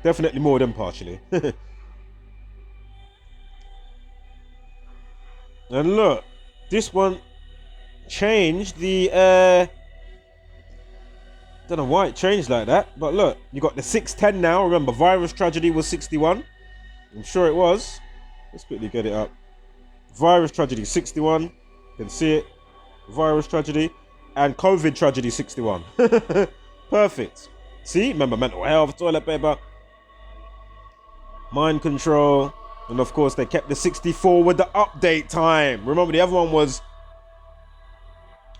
Definitely more than partially. And look, this one changed the don't know why it changed like that, but look, you got the 610 now. Remember, virus tragedy was 61. I'm sure it was. Let's quickly get it up. Virus tragedy 61. You can see it. Virus tragedy and COVID tragedy 61. Perfect. See, remember, mental health, toilet paper, mind control, and of course they kept the 64 with the update time. Remember, the other one was,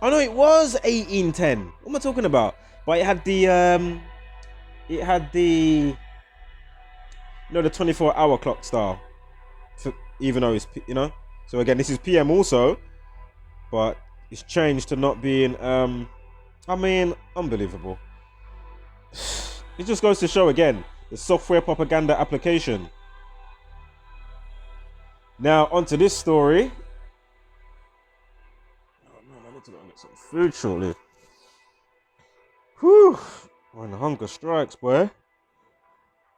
oh no, it was 1810. What am I talking about? But it had the you know, the 24-hour clock style, even though it's, you know. So again, this is PM also, but it's changed to not being I mean, unbelievable. It just goes to show again the software propaganda application. Now onto this story. Oh man, I need to go and get some food shortly. Whew, when the hunger strikes, boy.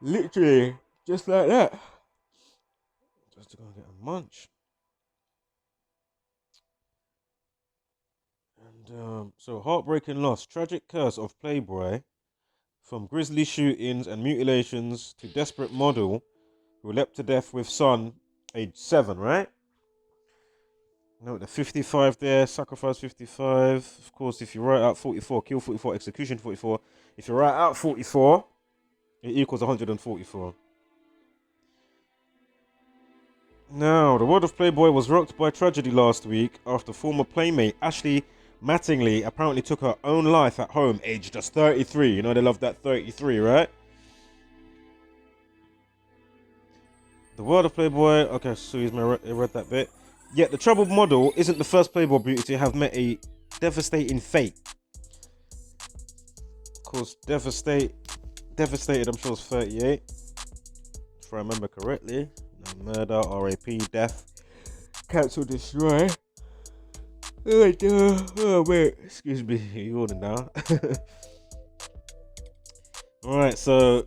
Literally, just like that. Just to go and get a munch. And so heartbreaking loss, tragic curse of Playboy From grisly shootings and mutilations to desperate model who leapt to death with son, age 7, right? Note the 55 there, sacrifice 55. Of course, if you write out 44, kill 44, execution 44. If you write out 44, it equals 144. Now, the world of Playboy was rocked by tragedy last week after former Playmate Ashley Mattinlgy apparently took her own life at home, aged just 33. You know they love that 33, right? The world of Playboy. Okay, so I read that bit. Yet the troubled model isn't the first Playboy beauty to have met a devastating fate. Of course, devastated. I'm sure it's 38, if I remember correctly. No, murder, RAP, death, cancel, destroy. Oh wait, excuse me, you ordered now. Alright, so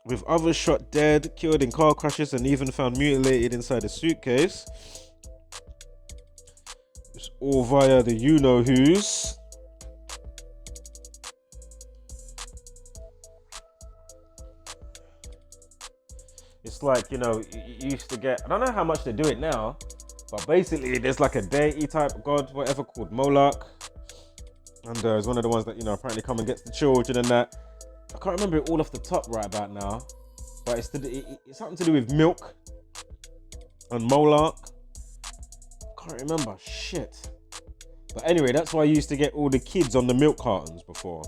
with others shot dead, killed in car crashes, and even found mutilated inside a suitcase. It's all via the you-know-whos. It's like, you know, you used to get, I don't know how much they do it now, but basically there's like a deity type god, whatever, called Moloch. And it's one of the ones that, you know, apparently come and gets the children and that. I can't remember it all off the top right about now, but it's something to do with milk and Moloch. Can't remember, shit. But anyway, that's why I used to get all the kids on the milk cartons before.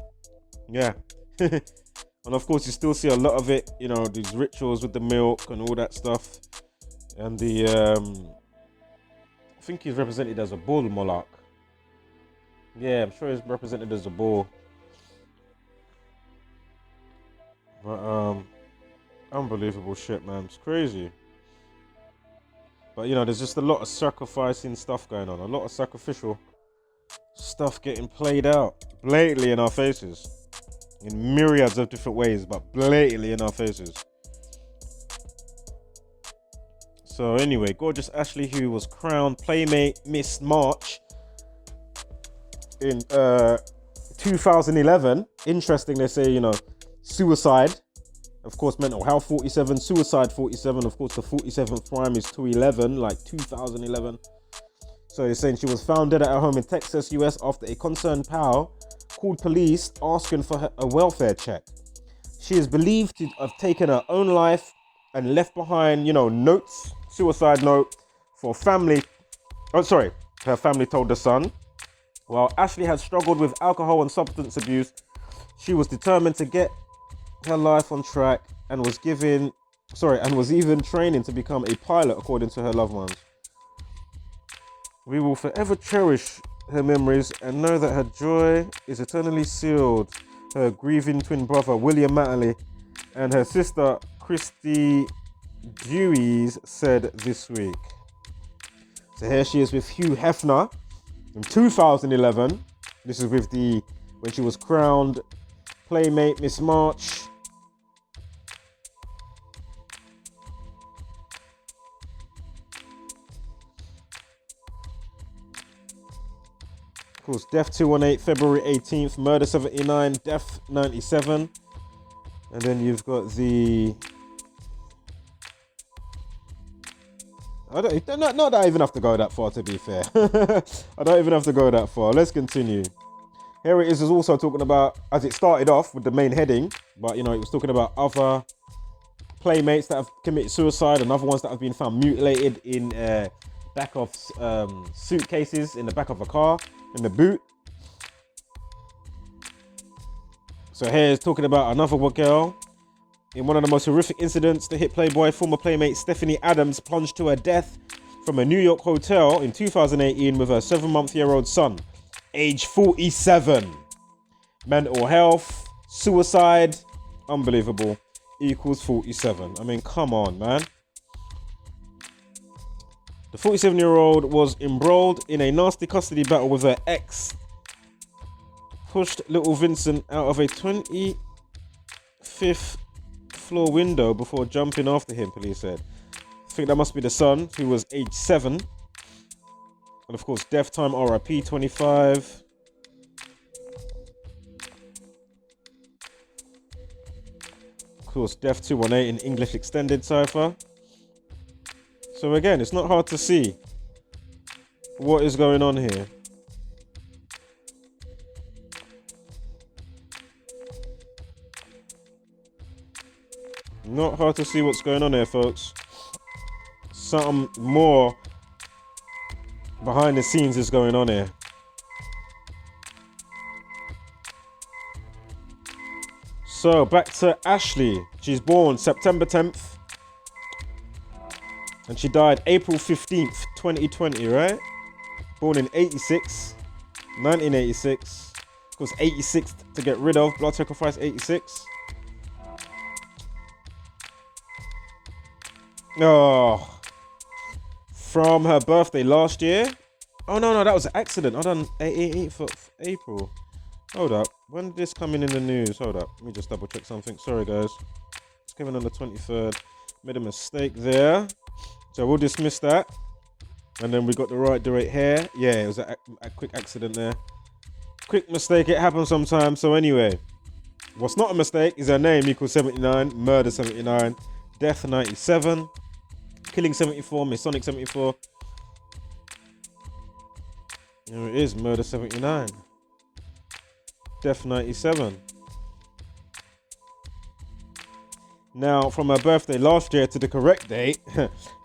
Yeah. And of course, you still see a lot of it, you know, these rituals with the milk and all that stuff. And the, I think he's represented as a bull, Moloch. Yeah, I'm sure he's represented as a bull. But, unbelievable shit, man. It's crazy. But, you know, there's just a lot of sacrificing stuff going on. A lot of sacrificial stuff getting played out blatantly in our faces. In myriads of different ways, but blatantly in our faces. So anyway, gorgeous Ashley, who was crowned Playmate Miss March in 2011. Interesting, they say, you know, suicide. Of course, mental health 47, suicide 47. Of course, the 47th prime is 211, like 2011. So they're saying she was found dead at her home in Texas, US, after a concerned pal called police asking for a welfare check. She is believed to have taken her own life and left behind, you know, notes, suicide note for family. Oh, sorry, her family told the Sun. While Ashley had struggled with alcohol and substance abuse, she was determined to get her life on track and was even training to become a pilot, according to her loved ones. We will forever cherish her memories and know that her joy is eternally sealed. Her grieving twin brother William Mattinlgy and her sister Christy Dewey's said this week. So here she is with Hugh Hefner in 2011. This is with when she was crowned Playmate Miss March. Of course, death 218, February 18th, murder 79, death 97. And then you've got the... Not that I even have to go that far, to be fair. I don't even have to go that far. Let's continue. Here it is also talking about, as it started off with the main heading, but, you know, it was talking about other playmates that have committed suicide and other ones that have been found mutilated in back of suitcases in the back of a car, in the boot. So here is talking about another girl. In one of the most horrific incidents to hit Playboy, former Playmate Stephanie Adams plunged to her death from a New York hotel in 2018 with her 7-month-old son, age 47. Mental health, suicide, unbelievable, equals 47. I mean, come on, man. The 47-year-old was embroiled in a nasty custody battle with her ex. Pushed little Vincent out of a 25th floor window before jumping after him, police said. I think that must be the son, who was age 7. And of course, death time, RIP 25. course, Def 218 in English Extended Cypher. So again, it's not hard to see what is going on here. Not hard to see what's going on here, folks. Something more behind the scenes is going on here. So back to Ashley. She's born September 10th. And she died April 15th, 2020, right? Born in 1986. Of course, 86 to get rid of. Blood sacrifice 86. Oh. From her birthday last year. Oh, no, that was an accident. I done 8th of April. Hold up. When did this come in the news? Hold up. Let me just double check something. Sorry, guys. It's coming on the 23rd. Made a mistake there. So we'll dismiss that. And then we got the right date here. Yeah, it was a quick accident there. Quick mistake. It happens sometimes. So anyway, what's not a mistake is her name equals 79. Murder 79. Death 97. Killing 74. Masonic 74. There it is. Murder 79. Death 97. Now, from her birthday last year to the correct date,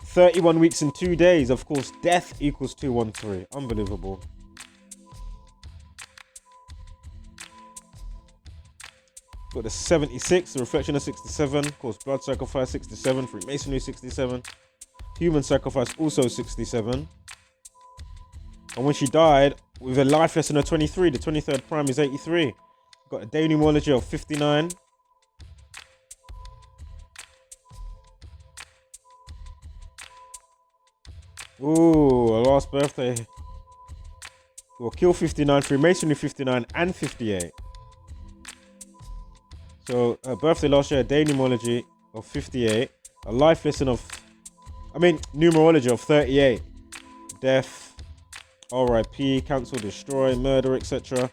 31 weeks and 2 days. Of course, death equals 213. Unbelievable. Got the 76, the reflection of 67. Of course, blood sacrifice 67. Freemasonry 67. Human sacrifice also 67. And when she died, with a life lesson of 23, the 23rd prime is 83. Got a day numerology of 59. Ooh, her last birthday. Well, kill 59, Freemasonry 59, and 58. So, her birthday last year, a day numerology of 58. A life lesson of, numerology of 38. Death. RIP, cancel, destroy, murder, etc.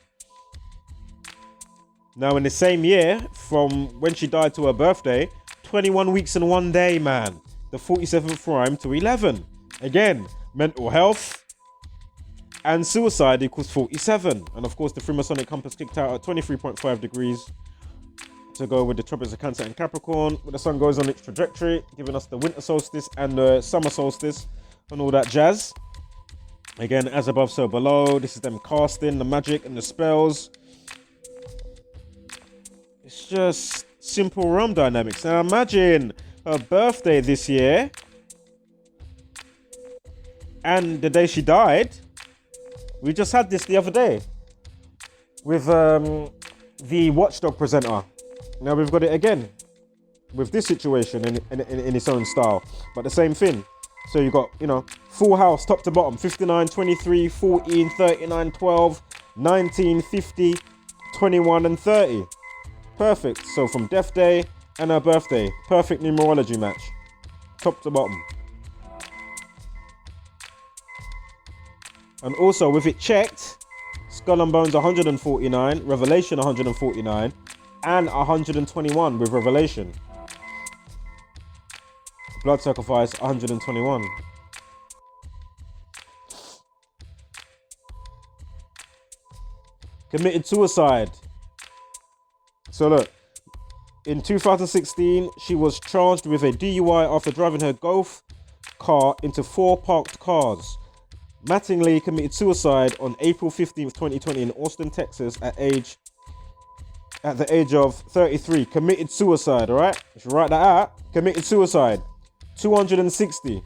Now, in the same year, from when she died to her birthday, 21 weeks and 1 day, man. The 47th prime to 11. Again, mental health and suicide equals 47. And of course, the Freemasonic compass kicked out at 23.5 degrees to go with the tropics of Cancer and Capricorn. Where the sun goes on its trajectory, giving us the winter solstice and the summer solstice and all that jazz. Again, as above, so below. This is them casting the magic and the spells. It's just simple realm dynamics. Now imagine her birthday this year and the day she died. We just had this the other day with the Watchdog presenter. Now we've got it again with this situation in its own style, but the same thing. So you got, full house, top to bottom, 59, 23, 14, 39, 12, 19, 50, 21, and 30. Perfect. So from death day and her birthday, perfect numerology match, top to bottom. And also with it checked, Skull and Bones 149, Revelation 149, and 121 with Revelation. Blood sacrifice 121. Committed suicide. So look, in 2016, she was charged with a DUI after driving her Golf car into 4 parked cars. Mattinlgy committed suicide on April 15th, 2020 in Austin, Texas at the age of 33. Committed suicide, all right? You should write that out. Committed suicide. 260.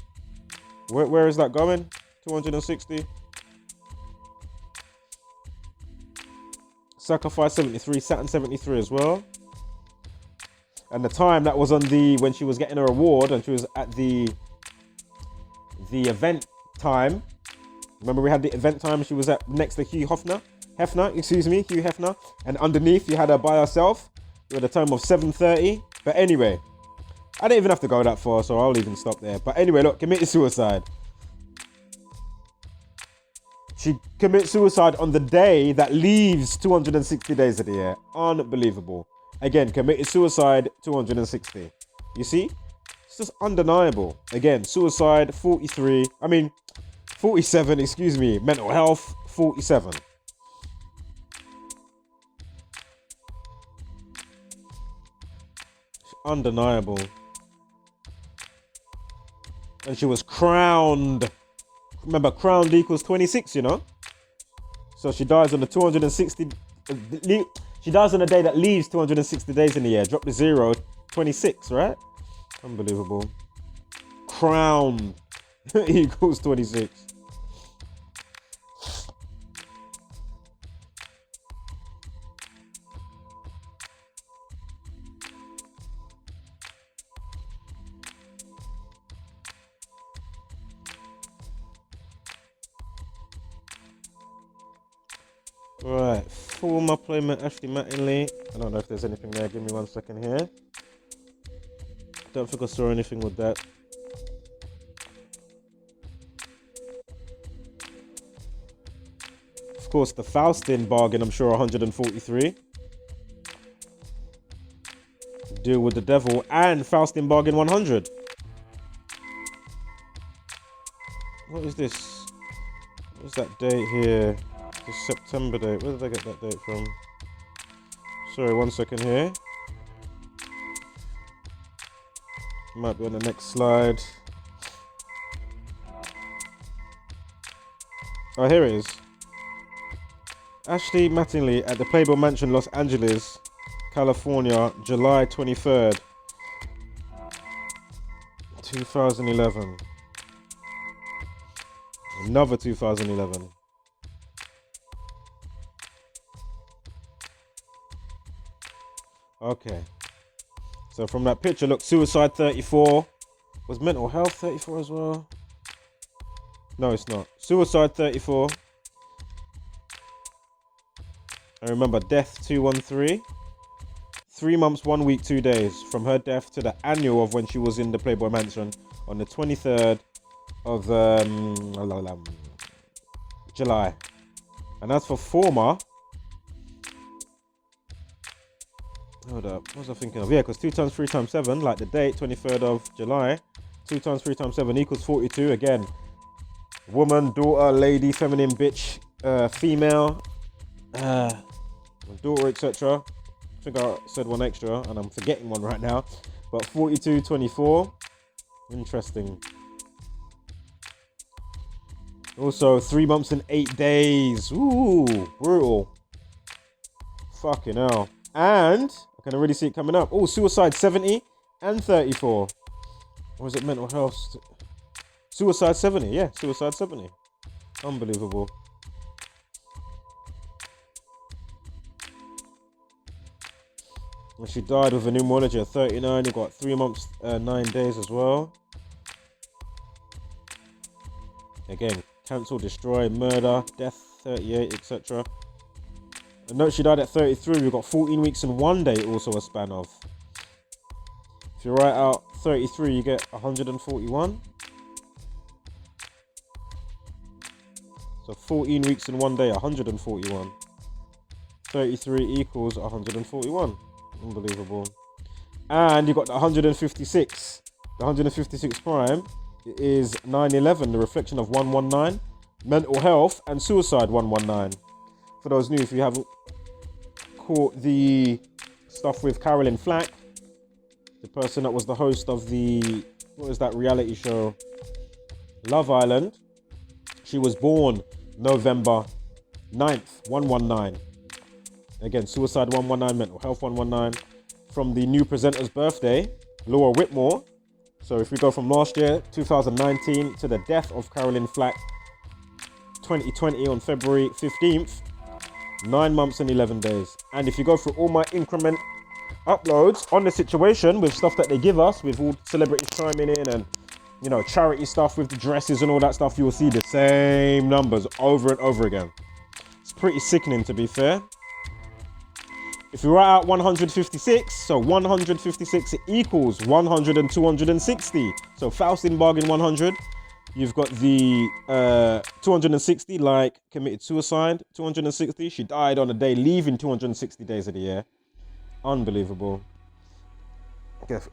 Where is that going? 260. Sacrifice 73, Saturn 73 as well. And the time that was on when she was getting her award and she was at the event time. Remember we had the event time, she was at next to Hugh Hefner, and underneath you had her by herself with a time of 7:30. But anyway, I didn't even have to go that far, so I'll even stop there. But anyway, look, committed suicide. She commits suicide on the day that leaves 260 days of the year. Unbelievable. Again, committed suicide, 260. You see? It's just undeniable. Again, suicide, 47, excuse me. Mental health, 47. It's undeniable. And she was crowned. Remember, crowned equals 26, you know? So she dies on the 260. She dies on the day that leaves 260 days in the year. Drop the 0, 26, right? Unbelievable. Crowned equals 26. Right, former playmate Ashley Mattinlgy. I don't know if there's anything there. Give me 1 second here. Don't think I saw anything with that. Of course, the Faustin bargain, I'm sure 143. Deal with the devil and Faustin bargain 100. What is this? What's that date here? The September date. Where did I get that date from? Sorry, 1 second here. Might be on the next slide. Oh, here it is. Ashley Mattinlgy at the Playboy Mansion, Los Angeles, California, July 23rd, 2011. Another 2011. Okay. So from that picture, look, suicide 34. Was mental health 34 as well? No, it's not. Suicide 34. I remember death 213. 3 months, 1 week, 2 days from her death to the annual of when she was in the Playboy Mansion on the 23rd of July. And that's for former. Hold up, what was I thinking of? Yeah, because 2 times 3 times 7, like the date, 23rd of July, 2 times 3 times 7 equals 42. Again, woman, daughter, lady, feminine, bitch, female, daughter, etc. I think I said one extra, and I'm forgetting one right now. But 42, 24. Interesting. Also, 3 months and 8 days. Ooh, brutal. Fucking hell. And I can already see it coming up. Oh, suicide 70 and 34. Or is it mental health? Suicide 70. Yeah, suicide 70. Unbelievable. And she died with a pneumonia at 39. You got 3 months, 9 days as well. Again, cancel, destroy, murder, death 38, etc. And note she died at 33. We've got 14 weeks and 1 day, also a span of. If you write out 33, you get 141. So 14 weeks and 1 day, 141. 33 equals 141. Unbelievable. And you got the 156. The 156 prime is 9/11, the reflection of 119. Mental health and suicide 119. For those new, if you haven't caught the stuff with Carolyn Flack, the person that was the host of the, what was that reality show? Love Island. She was born November 9th, 119. Again, suicide 119, mental health 119. From the new presenter's birthday, Laura Whitmore. So if we go from last year, 2019, to the death of Carolyn Flack, 2020 on February 15th, 9 months and 11 days. And if you go through all my increment uploads on the situation with stuff that they give us, with all celebrities chiming in and, you know, charity stuff with the dresses and all that stuff, you will see the same numbers over and over again. It's pretty sickening, to be fair. If you write out 156, so 156 equals 100 and 260. So Faustin bargain 100. You've got the 260, like committed suicide, 260. She died on a day leaving 260 days of the year. Unbelievable.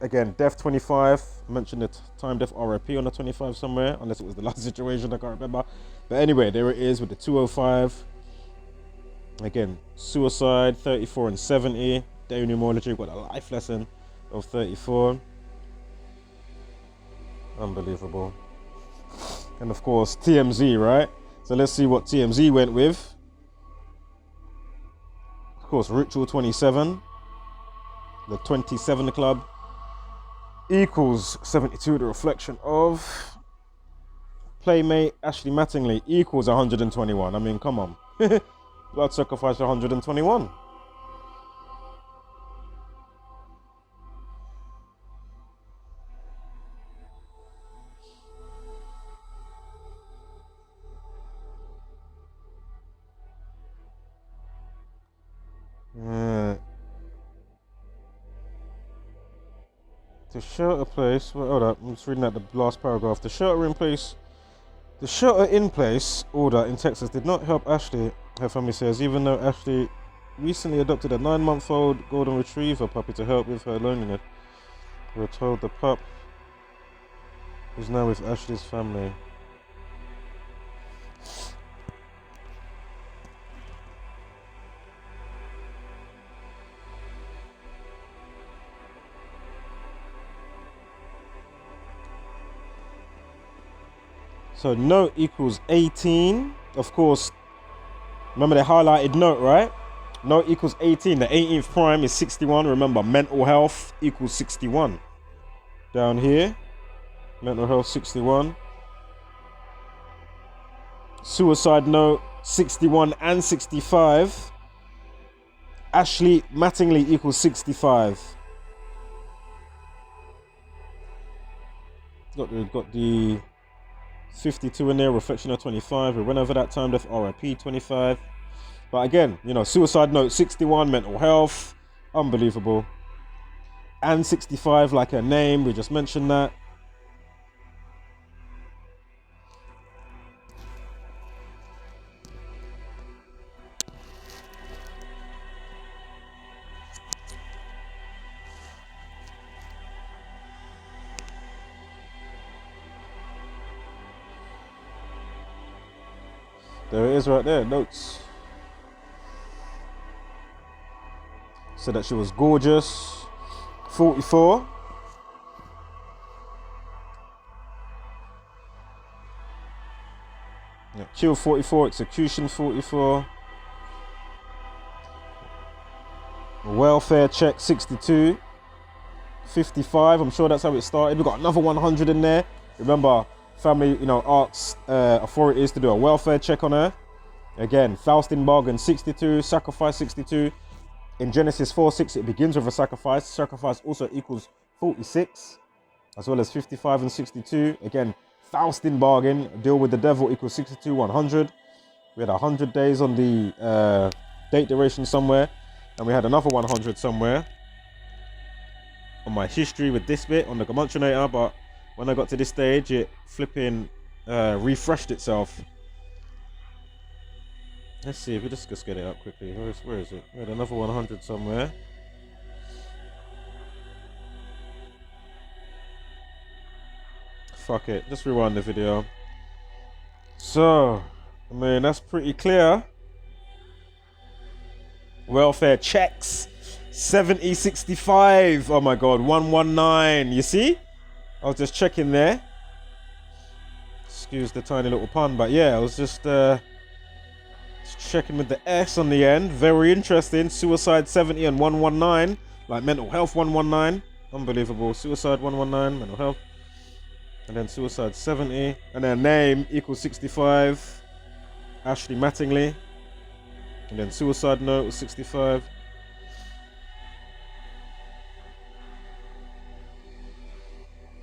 Again, death 25. Mentioned the time death RIP on the 25 somewhere, unless it was the last situation, I can't remember. But anyway, there it is with the 205. Again, suicide 34 and 70. Day numerology, got a life lesson of 34. Unbelievable. And of course, TMZ, right? So let's see what TMZ went with. Of course, Ritual 27. The 27 club equals 72. The reflection of Playmate Ashley Mattinlgy equals 121. I mean, come on. Blood sacrifice 121. To shelter place. Well, hold up. I'm just reading out the last paragraph. The shelter in place order in Texas did not help Ashley. Her family says, even though Ashley recently adopted a 9-month-old golden retriever puppy to help with her loneliness, we were told the pup is now with Ashley's family. So note equals 18. Of course, remember the highlighted note, right? Note equals 18. The 18th prime is 61. Remember, mental health equals 61. Down here, mental health 61. Suicide note 61 and 65. Ashley Mattinlgy equals 65. Got the 52 in there, reflection of 25. We went over that time death RIP 25. But again, you know, suicide note 61, mental health, unbelievable. And 65, like her name, we just mentioned that. There it is right there, notes. Said that she was gorgeous. 44. Yeah, kill 44, execution 44. Welfare check 62. 55, I'm sure that's how it started. We got another 100 in there. Remember, family, you know, asks authorities to do a welfare check on her. Again, Faustin bargain 62, sacrifice 62. In Genesis 4:6, it begins with a sacrifice. Sacrifice also equals 46, as well as 55 and 62. Again, Faustin bargain, deal with the devil equals 62, 100. We had 100 days on the date duration somewhere, and we had another 100 somewhere on my history with this bit on the Gematria, but when I got to this stage, it flipping refreshed itself. Let's see if we just get it up quickly. Where is it? We had another 100 somewhere. Fuck it, just rewind the video. So, I mean, that's pretty clear. Welfare checks 70, 65. Oh my god, 119. You see? I was just checking there. Excuse the tiny little pun, but yeah, I was just checking with the S on the end. Very interesting. Suicide 70 and 119. Like mental health 119. Unbelievable. Suicide 119, mental health. And then suicide 70. And then name equals 65. Ashley Mattinlgy. And then suicide note was 65.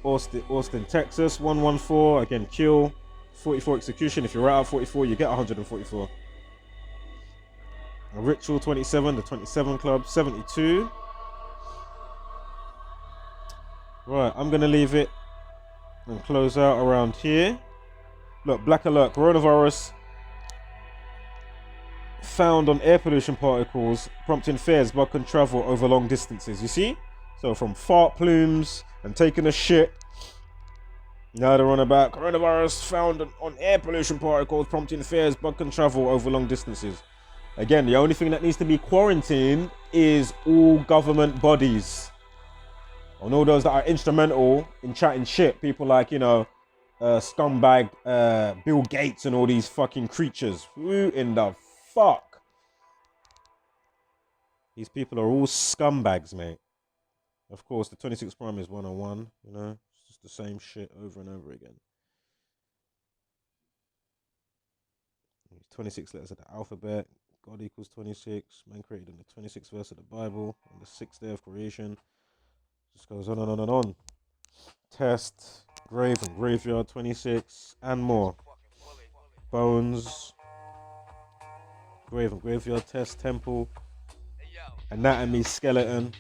Austin, Texas, 114. Again, kill. 44 execution. If you're out of 44, you get 144. A Ritual 27, the 27 club, 72. Right, I'm going to leave it and close out around here. Look, black alert, coronavirus found on air pollution particles, prompting fears bug can travel over long distances. You see? So from fart plumes and taking a shit. Now they're on about coronavirus found on air pollution particles, prompting fears bug can travel over long distances. Again, the only thing that needs to be quarantined is all government bodies. And all those that are instrumental in chatting shit. People like, scumbag Bill Gates and all these fucking creatures. Who in the fuck? These people are all scumbags, mate. Of course, the 26 prime is 101, It's just the same shit over and over again. 26 letters of the alphabet. God equals 26. Man created in the 26th verse of the Bible on the 6th day of creation. Just goes on and on and on. Test, grave and graveyard, 26, and more. Bones, grave and graveyard, test, temple, anatomy, skeleton.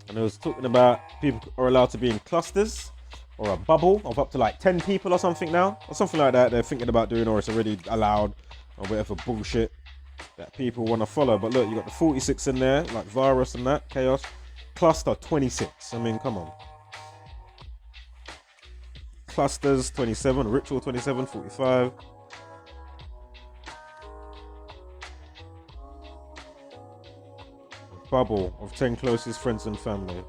And I was talking about people are allowed to be in clusters or a bubble of up to like 10 people or something now, or something like that. They're thinking about doing, or it's already allowed, or whatever bullshit that people want to follow. But look, you got the 46 in there, like virus and that, chaos. Cluster 26. I mean, come on. Clusters 27, ritual 27, 45. Bubble of 10 closest friends and family.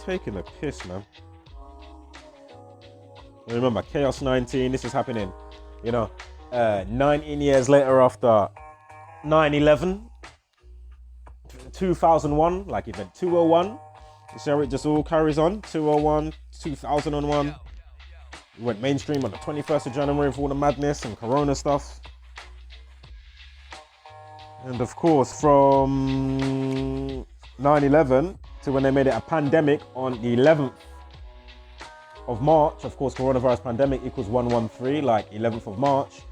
Taking a piss, man. Remember, Chaos 19, this is happening, 19 years later after 9/11, 2001, like event 201. You see how it just all carries on? 201, 2001. We went mainstream on the 21st of January with all the madness and corona stuff. And of course, from 9/11 to when they made it a pandemic on the 11th of March, of course, coronavirus pandemic equals 113, like 11th of March.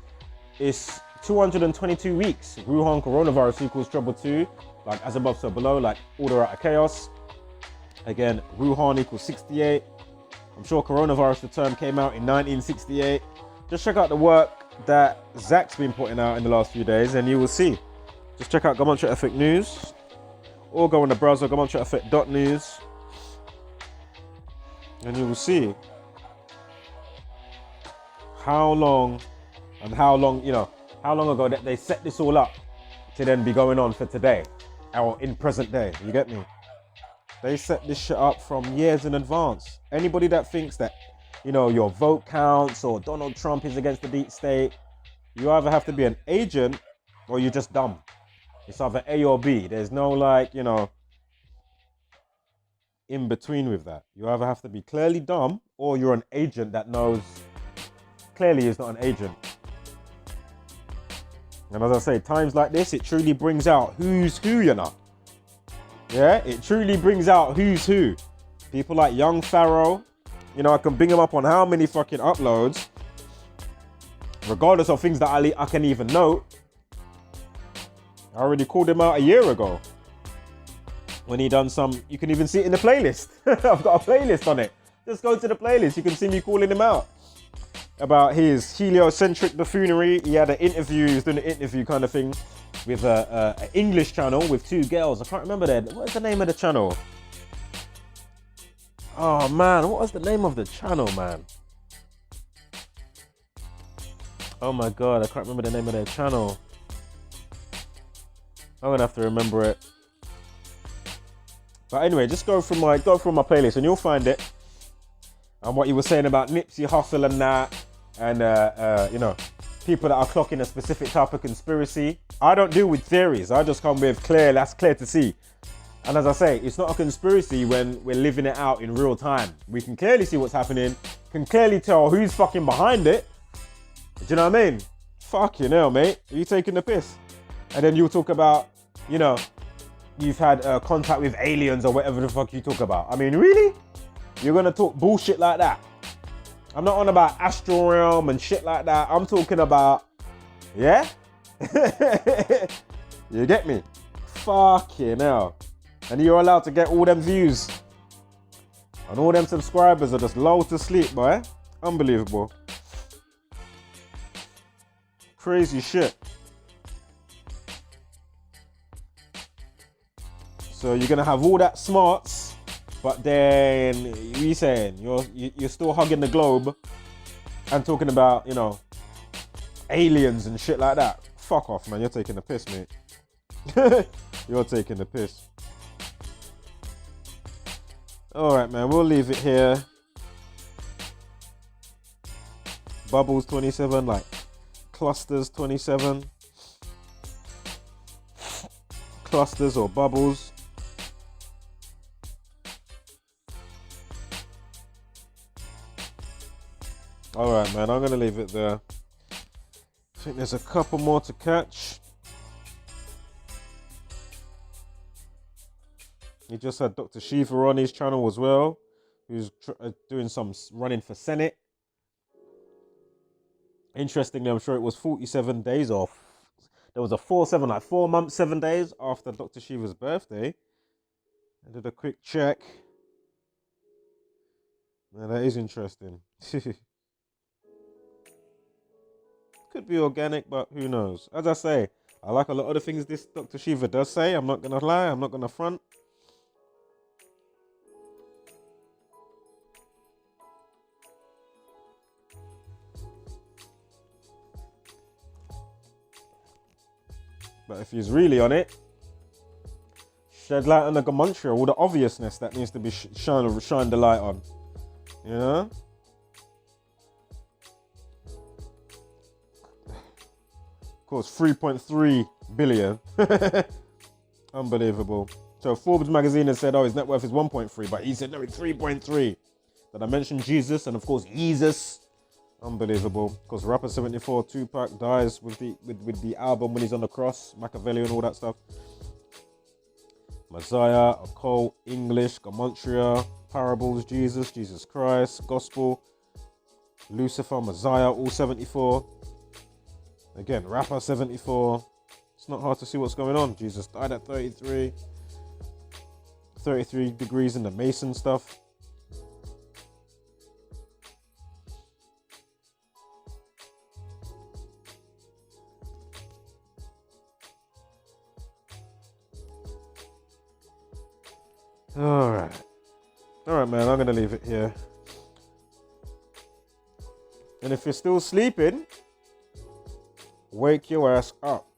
It's 222 weeks. Wuhan coronavirus equals 222, like as above, so below, like order out of chaos. Again, Wuhan equals 68. I'm sure coronavirus, the term came out in 1968. Just check out the work that Zach's been putting out in the last few days and you will see. Just check out Gematria Effect News, or go on the browser, gematriaeffect.news, and you will see how long ago that they set this all up to then be going on for today, or in present day, you get me? They set this shit up from years in advance. Anybody that thinks that, your vote counts or Donald Trump is against the deep state, you either have to be an agent or you're just dumb. It's either A or B. There's no in between with that. You either have to be clearly dumb or you're an agent that knows clearly is not an agent. And as I say, times like this, it truly brings out who's who, Yeah, it truly brings out who's who. People like Young Pharaoh, I can bring him up on how many fucking uploads, regardless of things that I can even note. I already called him out a year ago when he done some, you can even see it in the playlist. I've got a playlist on it. Just go to the playlist. You can see me calling him out about his heliocentric buffoonery. He had an interview, he was doing an interview kind of thing with an English channel with two girls. I can't remember that. What is the name of the channel? Oh man, what was the name of the channel, man? Oh my God, I can't remember the name of their channel. I'm gonna have to remember it. But anyway, just go through my playlist and you'll find it. And what you were saying about Nipsey Hussle and that, and people that are clocking a specific type of conspiracy. I don't deal with theories. I just come with that's clear to see. And as I say, it's not a conspiracy when we're living it out in real time. We can clearly see what's happening, can clearly tell who's fucking behind it. Do you know what I mean? Fucking hell, mate. Are you taking the piss? And then you'll talk about, you've had contact with aliens or whatever the fuck you talk about. I mean, really? You're gonna talk bullshit like that? I'm not on about astral realm and shit like that. I'm talking about, yeah? You get me? Fucking hell. And you're allowed to get all them views. And all them subscribers are just lulled to sleep, boy. Unbelievable. Crazy shit. So you're gonna have all that smarts, but then you saying you're still hugging the globe and talking about, you know, aliens and shit like that. Fuck off, man. You're taking the piss, mate. You're taking the piss. All right, man. We'll leave it here. Bubbles 27, like clusters 27. Clusters or bubbles. All right, man. I'm gonna leave it there. I think there's a couple more to catch. He just had Dr. Shiva on his channel as well, who's doing some running for Senate. Interestingly, I'm sure it was 47 days off. There was a 4-7, like 4 months, 7 days after Dr. Shiva's birthday. I did a quick check. Man, that is interesting. Could be organic, but who knows? As I say, I like a lot of the things this Dr. Shiva does say. I'm not going to lie. I'm not going to front. But if he's really on it, shed light on the Gematria, all the obviousness that needs to be shine the light on. You know? Of course, 3.3 billion. Unbelievable. So Forbes magazine has said, oh, his net worth is 1.3, but he said, no, it's 3.3. Then I mentioned Jesus and, of course, Jesus. Unbelievable. Because rapper 74 Tupac dies with the album when he's on the cross, Machiavelli and all that stuff. Messiah, occult, English, Gematria, parables, Jesus Christ, gospel, Lucifer, Messiah, all 74. Again, rapper 74. It's not hard to see what's going on. Jesus died at 33. 33 degrees in the Mason stuff. All right, man, I'm going to leave it here. And if you're still sleeping, wake your ass up.